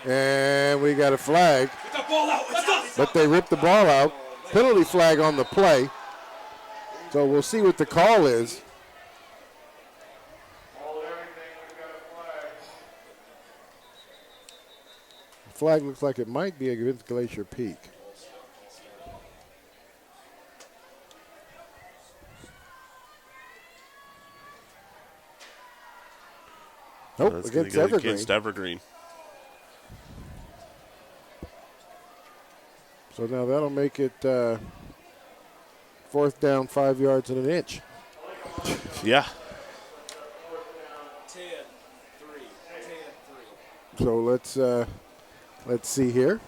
And we got a flag. Get that ball out. It's done. But they ripped the ball out. Penalty flag on the play. So we'll see what the call is. The flag looks like it might be against Glacier Peak. Nope, against Evergreen. Against Evergreen. So now that'll make it 4th down, 5 yards and an inch. Yeah. 10-3. So let's see here.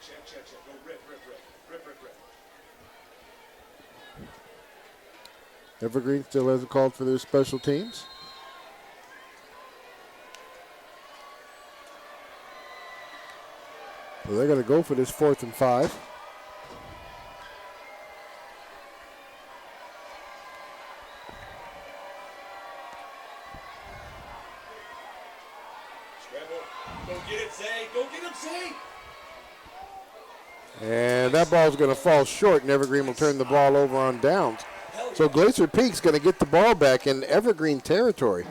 Check. Go rip. Evergreen still hasn't called for their special teams. So they're going to go for this 4th and 5. Scramble. Go get it, Zay. Go get him, Zay. And that ball's going to fall short, and Evergreen will turn the ball over on downs. So Glacier Peak's going to get the ball back in Evergreen territory.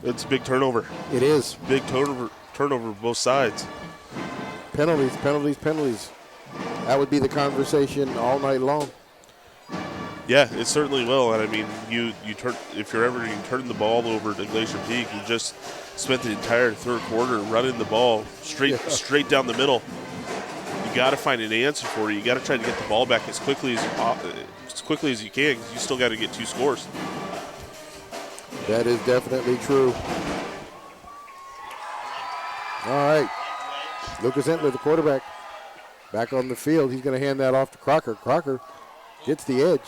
It's a big turnover. It is. Big turnover both sides. Penalties. That would be the conversation all night long. Yeah, it certainly will. And I mean, if you're ever turning the ball over to Glacier Peak, you just spent the entire third quarter running the ball straight down the middle. You got to find an answer for it. You got to try to get the ball back as quickly as you can, because you still got to get 2 scores. That is definitely true. All right. Lucas Entler, the quarterback, back on the field. He's going to hand that off to Crocker. Crocker gets the edge.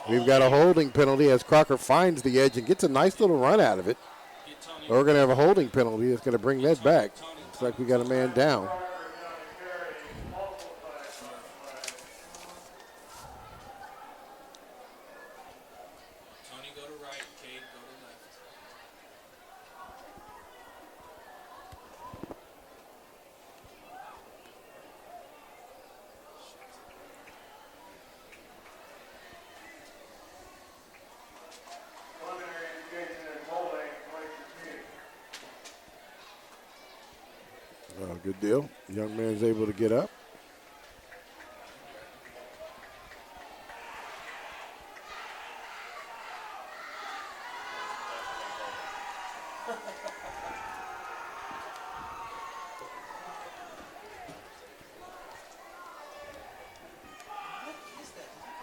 We've got a holding penalty as Crocker finds the edge and gets a nice little run out of it. We're going to have a holding penalty that's going to bring that back. Looks like we got a man down. Tony, go to right. Cade, go to left. good deal. Young man's able to get up.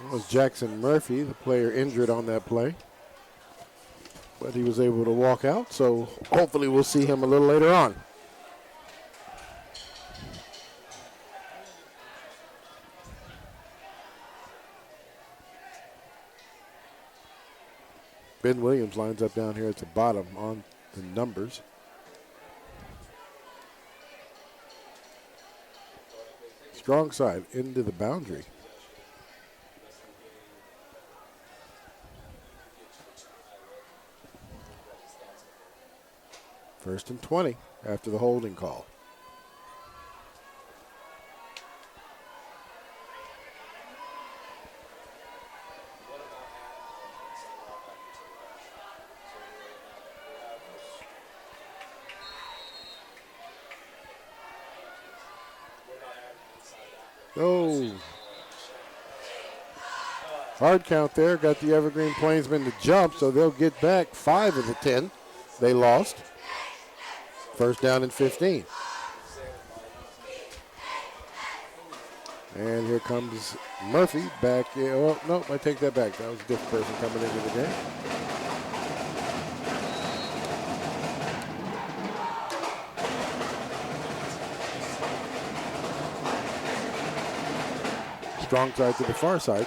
That was Jackson Murphy, the player injured on that play. But he was able to walk out, so hopefully we'll see him a little later on. Ben Williams lines up down here at the bottom on the numbers. Strong side into the boundary. First and 20 after the holding call. Oh. Hard count there. Got the Evergreen Plainsmen to jump, so they'll get back 5 of the 10 they lost. First down and 15. And here comes Murphy back. Oh, no, I take that back. That was a different person coming into the game. Strong side to the far side.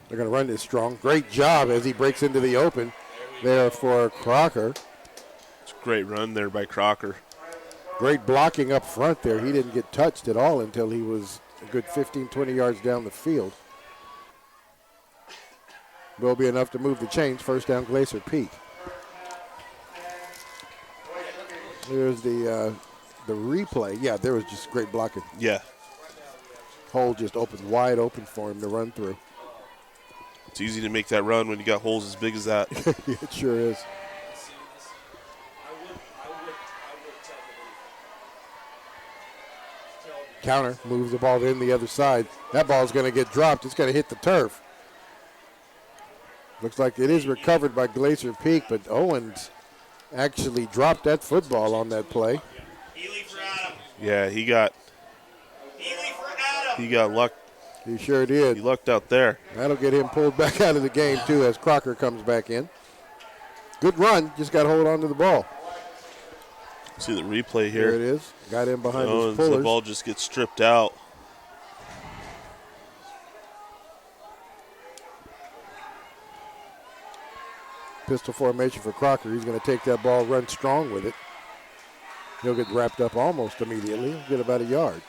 They're going to run this strong. Great job as he breaks into the open there for Crocker. It's a great run there by Crocker. Great blocking up front there. He didn't get touched at all until he was a good 15, 20 yards down the field. Will be enough to move the chains. First down, Glacier Peak. There's the replay. Yeah, there was just great blocking. Yeah. Hole just opened wide open for him to run through. It's easy to make that run when you got holes as big as that. It sure is. Counter, moves the ball in the other side. That ball's going to get dropped. It's going to hit the turf. Looks like it is recovered by Glacier Peak, but Owens actually dropped that football on that play. Yeah, he got luck. He sure did. He lucked out there. That'll get him pulled back out of the game, too, as Crocker comes back in. Good run, just got to hold on to the ball. See the replay here. There it is. Got in behind his Owens, pullers. the ball just gets stripped out. Pistol formation for Crocker. He's going to take that ball, run strong with it. He'll get wrapped up almost immediately. He'll get about a yard.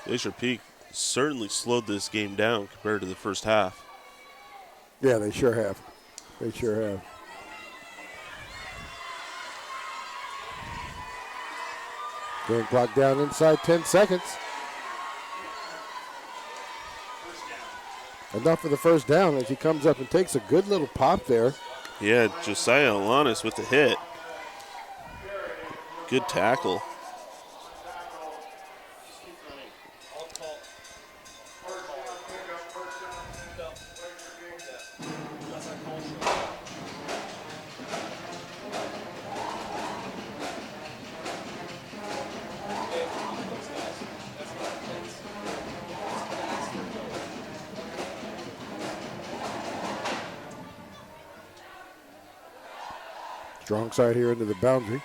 Glacier Peak certainly slowed this game down compared to the first half. Yeah, they sure have. They sure have. Game clock down inside 10 seconds. Enough for the first down as he comes up and takes a good little pop there. Yeah, Josiah Alanis with the hit. Good tackle. Strong side here into the boundary.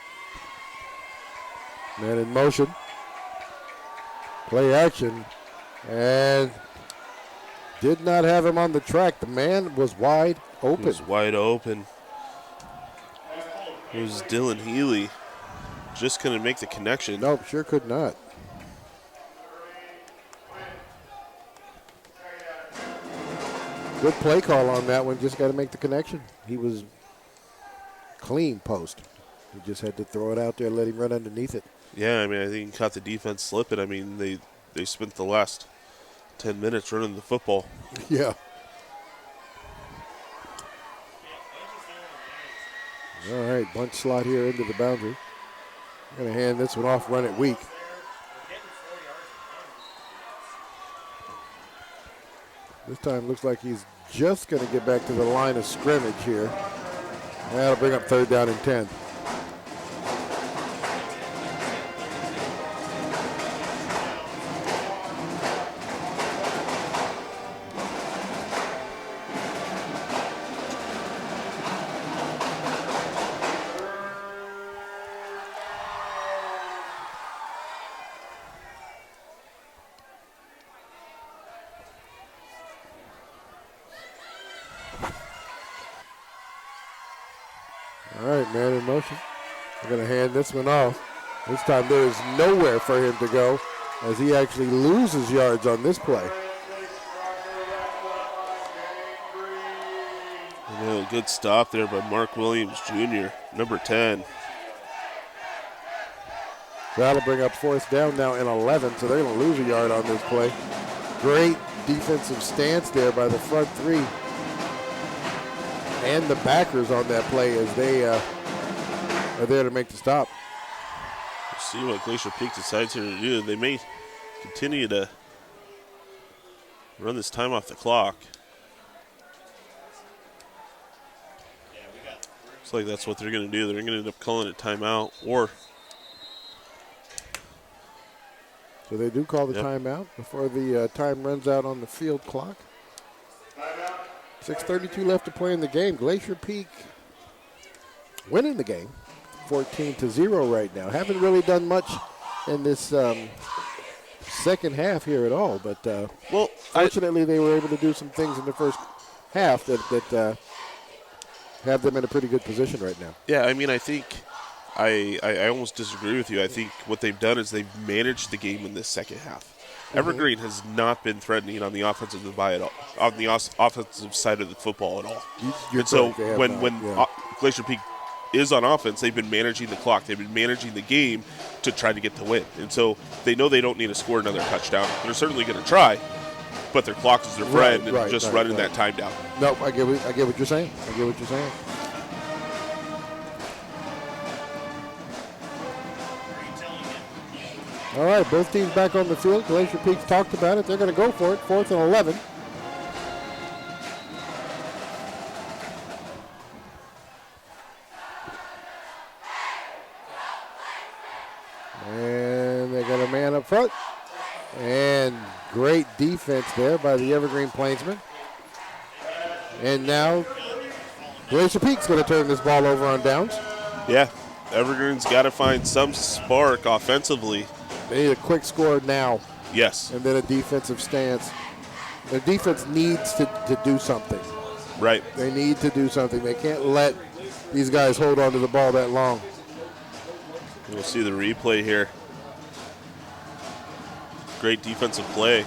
Man in motion. Play action. And did not have him on the track. The man was wide open. He was wide open. It was Dylan Healy. Just couldn't make the connection. Nope, sure could not. Good play call on that one. Just got to make the connection. he was clean post. He just had to throw it out there and let him run underneath it. Yeah, I mean, I think he caught the defense slipping. I mean, they spent the last 10 minutes running the football. Yeah. All right, bunch slot here into the boundary. Going to hand this one off, run it weak. This time looks like he's just going to get back to the line of scrimmage here. That'll bring up 3rd down and 10. All right, man in motion. We're going to hand this one off. This time there is nowhere for him to go as he actually loses yards on this play. Good stop there by Mark Williams Jr., number 10. That'll bring up 4th down now and 11, so they're going to lose a yard on this play. Great defensive stance there by the front three and the backers on that play as they are there to make the stop. We'll see what Glacier Peak decides here to do. They may continue to run this time off the clock. Looks like that's what they're going to do. They're going to end up calling a timeout, or so they do call the timeout before the time runs out on the field clock. 6:32 left to play in the game. Glacier Peak winning the game 14-0 right now. Haven't really done much in this second half here at all, but fortunately they were able to do some things in the first half that have them in a pretty good position right now. Yeah, I mean, I think I almost disagree with you. I think what they've done is they've managed the game in this second half. Evergreen has not been threatening on the offensive offensive side of the football at all. And so when Glacier Peak is on offense, they've been managing the clock. They've been managing the game to try to get the win. And so they know they don't need to score another touchdown. They're certainly going to try, but their clock is their friend and just running that time down. Nope, I get what you're saying. I get what you're saying. All right, both teams back on the field. Glacier Peak's talked about it. They're going to go for it. 4th and 11. And they got a man up front. And great defense there by the Evergreen Plainsmen. And now Glacier Peak's going to turn this ball over on downs. Yeah, Evergreen's got to find some spark offensively. They need a quick score now. Yes. And then a defensive stance. The defense needs to do something. Right. They need to do something. They can't let these guys hold on to the ball that long. We'll see the replay here. Great defensive play.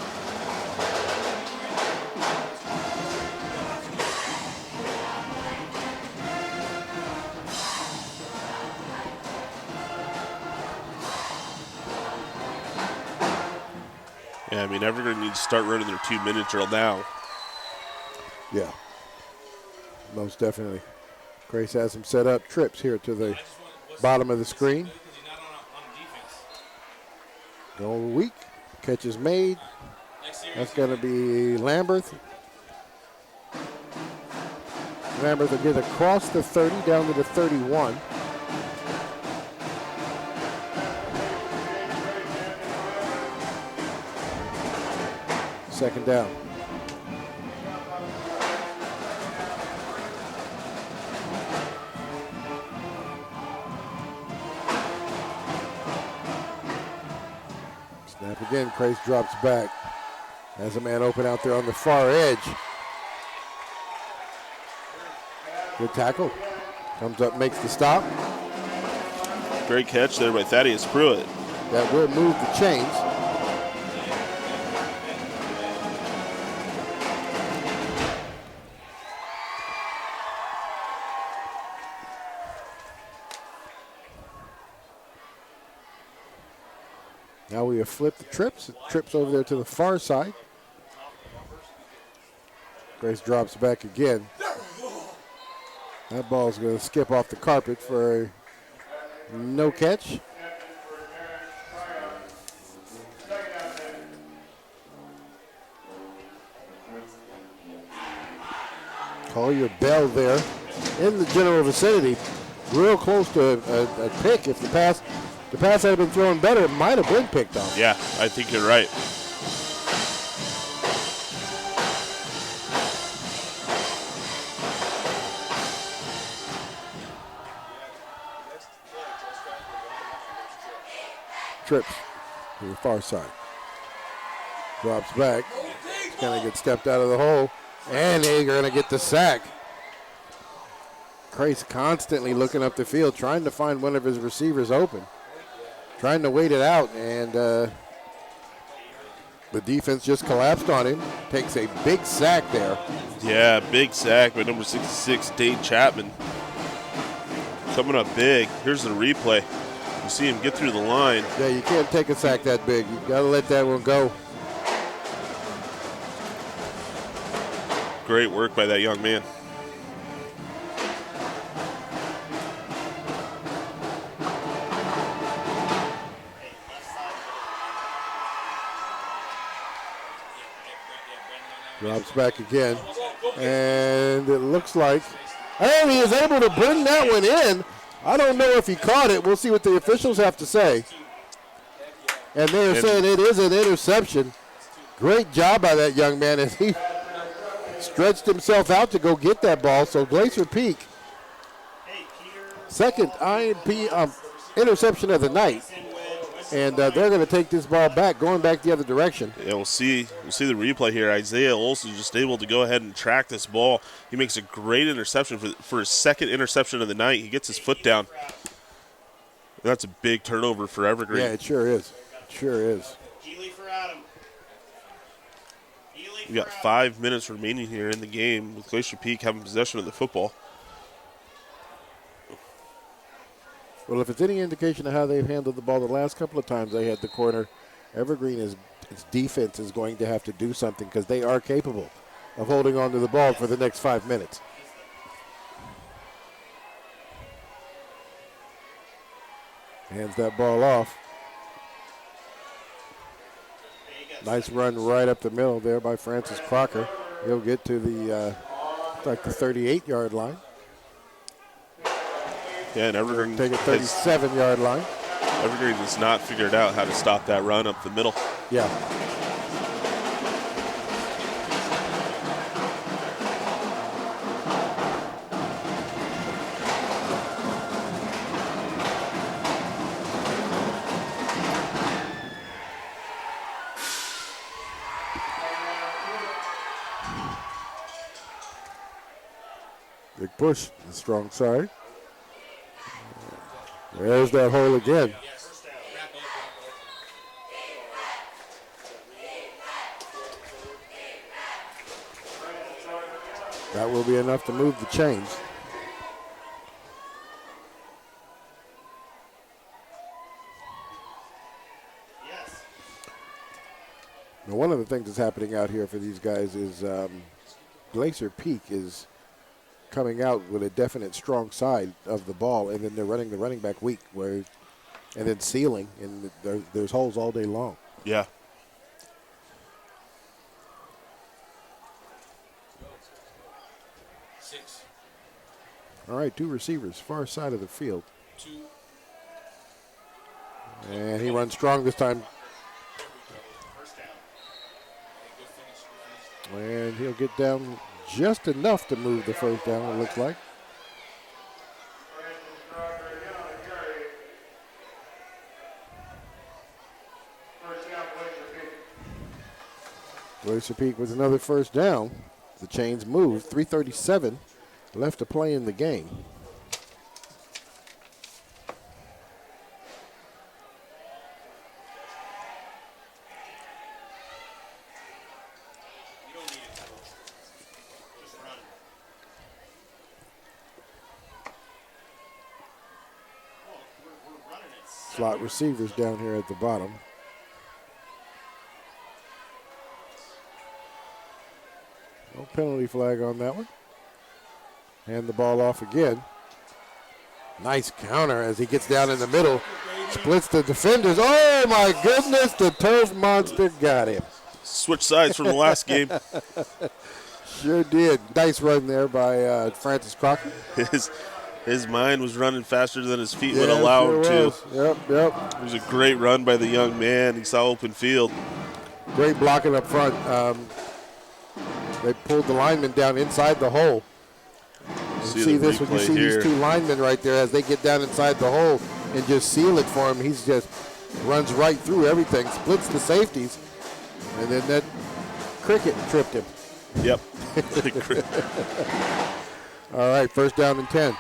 Yeah, I mean, Evergreen needs to start running their 2-minute drill now. Yeah, most definitely. Grace has them set up. Trips here to the bottom of the screen. Go weak. Catch is made. That's going to be Lamberth. Lamberth will get across the 30 down to the 31. Second down. Snap again. Crace drops back. Has a man open out there on the far edge. Good tackle. Comes up, makes the stop. Great catch there by Thaddeus Pruitt. That will move the chains. Now we have flipped the trips. Trips over there to the far side. Grace drops back again. That ball is going to skip off the carpet for a no catch. Collier Bell there in the general vicinity. Real close to a pick. If the pass had been thrown better, it might have been picked off. Yeah, I think you're right. Trips to the far side. Drops back. He's going to get stepped out of the hole. And they're going to get the sack. Grace constantly looking up the field, trying to find one of his receivers open. Trying to wait it out, and the defense just collapsed on him. Takes a big sack there. Yeah, big sack by number 66, Dade Chapman. Coming up big. Here's the replay. You see him get through the line. Yeah, you can't take a sack that big. You got to let that one go. Great work by that young man. Drops back again. And it looks like, and he is able to bring that one in. I don't know if he caught it. We'll see what the officials have to say. And they are saying it is an interception. Great job by that young man as he stretched himself out to go get that ball. So Glacier Peak, second interception of the night. And they're going to take this ball back, going back the other direction. Yeah, we'll see the replay here. Isaiah Olsen just able to go ahead and track this ball. He makes a great interception for his second interception of the night. He gets his foot down. That's a big turnover for Evergreen. Yeah, it sure is. It sure is. We got 5 minutes remaining here in the game with Glacier Peak having possession of the football. Well, if it's any indication of how they've handled the ball the last couple of times they had the corner, Evergreen its defense is going to have to do something because they are capable of holding on to the ball for the next 5 minutes. Hands that ball off. Nice run right up the middle there by Francis Crocker. He'll get to the 38-yard line. Yeah, and Evergreen take a 37-yard line. Evergreen has not figured out how to stop that run up the middle. Yeah. Big push, the strong side. There's that hole again. That will be enough to move the chains. Now, one of the things that's happening out here for these guys is Glacier Peak is coming out with a definite strong side of the ball, and then they're running the running back weak, and then sealing, and there's holes all day long. Yeah. All right, two receivers, far side of the field. And he runs strong this time. And he'll get down just enough to move the first down, it looks like. Glacier Peak with another first down. The chains move. 3:37 left to play in the game. Slot receivers down here at the bottom. penalty flag on that one. Hand the ball off again. Nice counter as he gets down in the middle. Splits the defenders. Oh, my goodness. The turf monster got him. Switch sides from the last game. Sure did. Nice run there by Francis Crocker. His mind was running faster than his feet would allow him to. Yep. It was a great run by the young man. He saw open field. Great blocking up front. They pulled the lineman down inside the hole. See this when you see these two linemen right there as they get down inside the hole and just seal it for him. He's just runs right through everything, splits the safeties, and then that cricket tripped him. Yep. All right, first down and 10.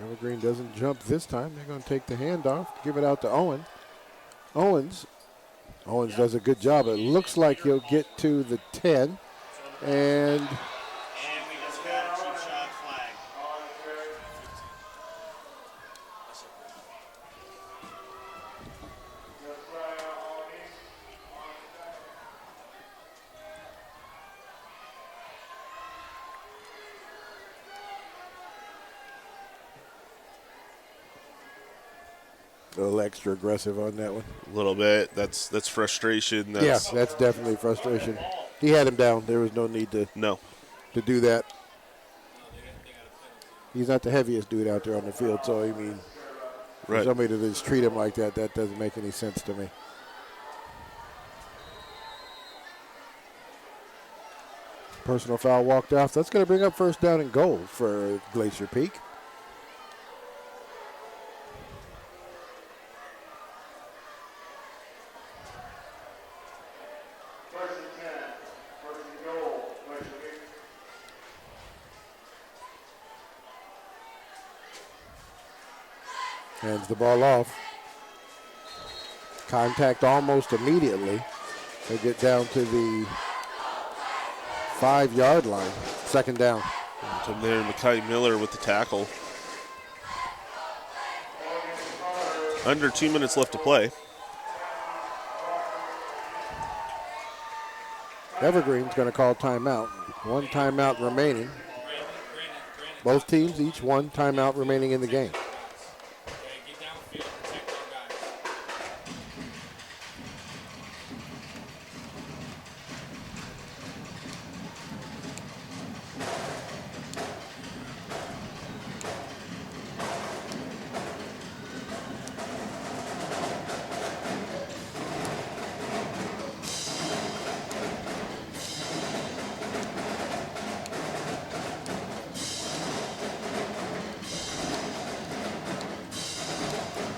Evergreen doesn't jump this time. They're going to take the handoff, give it out to Owen. Owens does a good job. It looks like he'll get to the 10. And we just got a cheap shot flag. a little extra aggressive on that one. A little bit. That's frustration. That's definitely frustration. He had him down. There was no need to do that. He's not the heaviest dude out there on the field, so I mean, for somebody to just treat him like that, that doesn't make any sense to me. Personal foul walked off. That's going to bring up first down and goal for Glacier Peak. Hands the ball off. Contact almost immediately. They get down to the 5-yard line. Second down. From there, Mekhi Miller with the tackle. Under 2 minutes left to play. Evergreen's going to call timeout. One timeout remaining. Both teams, each one timeout remaining in the game.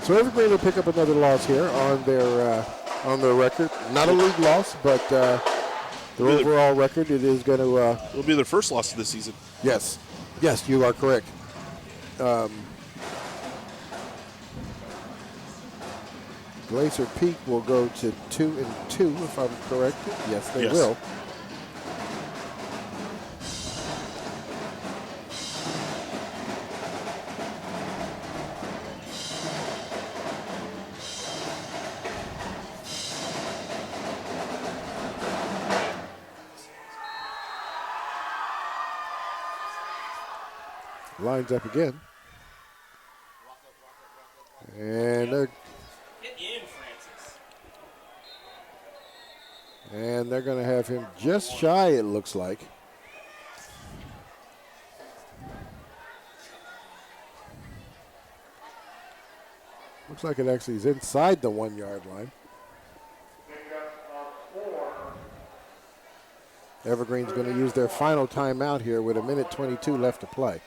So Evergreen will pick up another loss here on their record. Not a league loss, but their overall record, it is going to... it'll be their first loss of the season. Yes. Yes, you are correct. Glacier Peak will go to 2-2, if I'm correct. Yes, they will. Lines up again. And they're going to have him just shy, it looks like. Looks like it actually is inside the 1-yard line. Evergreen's going to use their final timeout here with 1:22 left to play.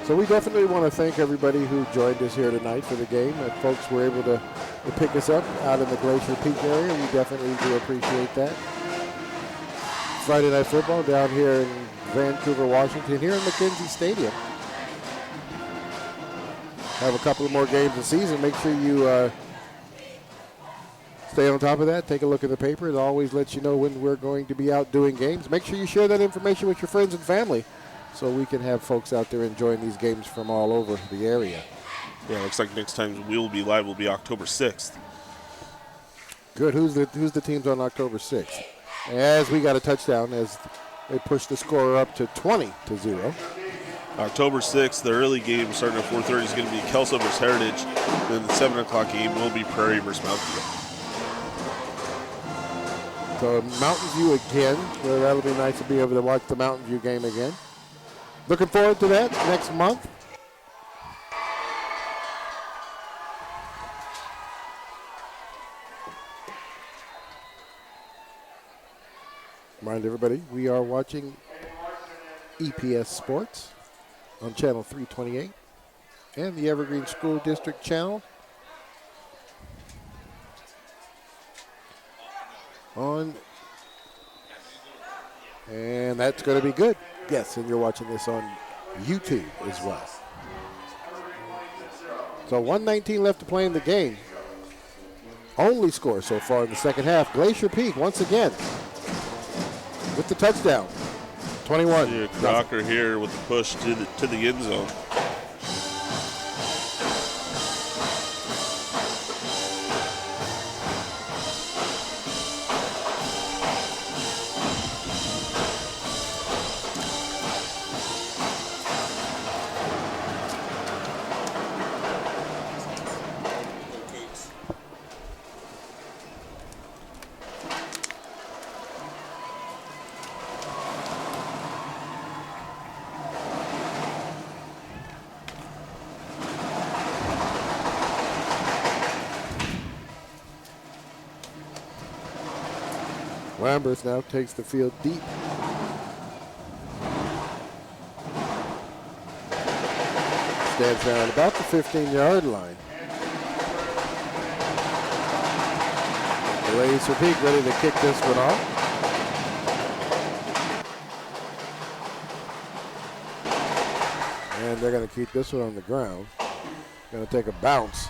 So we definitely want to thank everybody who joined us here tonight for the game. And folks were able to pick us up out in the Glacier Peak area. We definitely do appreciate that. Friday Night Football down here in Vancouver, Washington, here in McKenzie Stadium. Have a couple of more games this season. Make sure you stay on top of that. Take a look at the paper. It always lets you know when we're going to be out doing games. Make sure you share that information with your friends and family so we can have folks out there enjoying these games from all over the area. Yeah, looks like next time we will be live will be October 6th. Good. Who's the teams on October 6th? As we got a touchdown as they pushed the score up to 20-0. October 6th, the early game starting at 4:30 is going to be Kelso versus Heritage. Then the 7 o'clock game will be Prairie versus Mountain View. So Mountain View again. Well, that'll be nice to be able to watch the Mountain View game again. Looking forward to that next month. Remind everybody, we are watching EPS Sports on channel 328 and the Evergreen School District channel on, and that's going to be good. Yes, and you're watching this on YouTube as well. So 1:19 left to play in the game. Only score so far in the second half. Glacier Peak once again with the touchdown. 21. Yeah, Crocker here with the push to the end zone. Lambert now takes the field deep. Stands down about the 15-yard line. Glacier Peak ready to kick this one off. And they're going to keep this one on the ground. Going to take a bounce.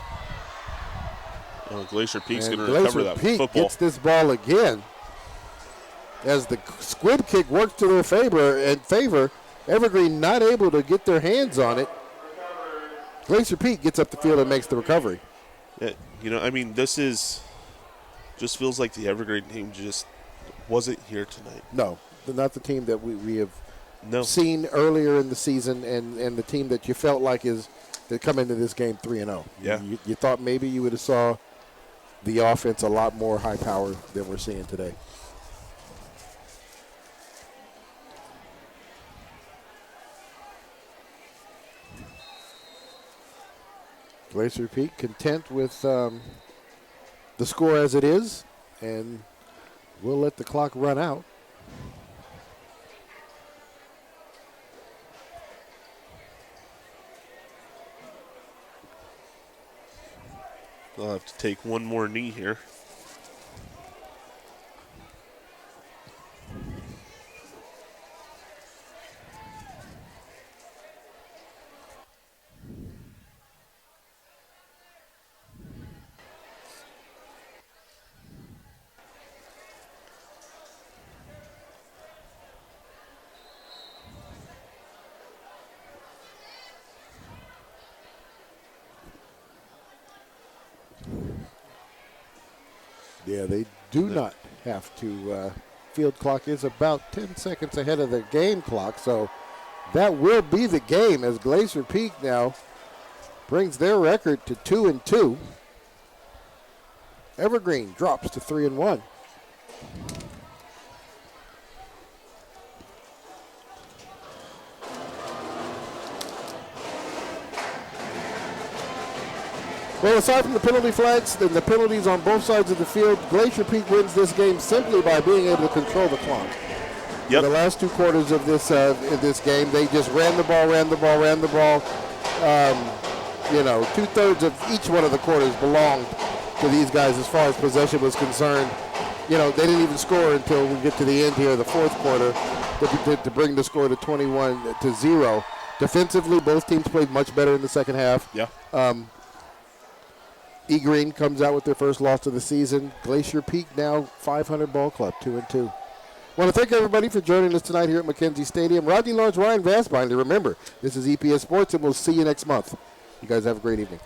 Glacier Peak's And going to recover that Peak football. gets this ball again. As the squib kick works to their favor, Evergreen not able to get their hands on it. Glacier Peak gets up the field and makes the recovery. Yeah, this just feels like the Evergreen team just wasn't here tonight. No, they're not the team that we have seen earlier in the season, and the team that you felt like they come into this game 3-0. Yeah. You thought maybe you would have saw the offense a lot more high power than we're seeing today. Glacier Peak content with the score as it is, and we'll let the clock run out. They'll have to take one more knee here. Yeah, they do not have to. Field clock is about 10 seconds ahead of the game clock, so that will be the game as Glacier Peak now brings their record to 2-2. Evergreen drops to 3-1. Well, aside from the penalty flags and the penalties on both sides of the field, Glacier Peak wins this game simply by being able to control the clock. The last 2 quarters of this in this game, they just ran the ball. 2/3 of each one of the quarters belonged to these guys as far as possession was concerned. They didn't even score until we get to the end here, the 4th quarter, to bring the score to 21-0. Defensively, both teams played much better in the second half. Yeah. E-Green comes out with their first loss of the season. Glacier Peak now 500 ball club, 2-2. Want to thank everybody for joining us tonight here at McKenzie Stadium. Rodney Lawrence, Ryan Vassbinder. Remember, this is EPS Sports, and we'll see you next month. You guys have a great evening.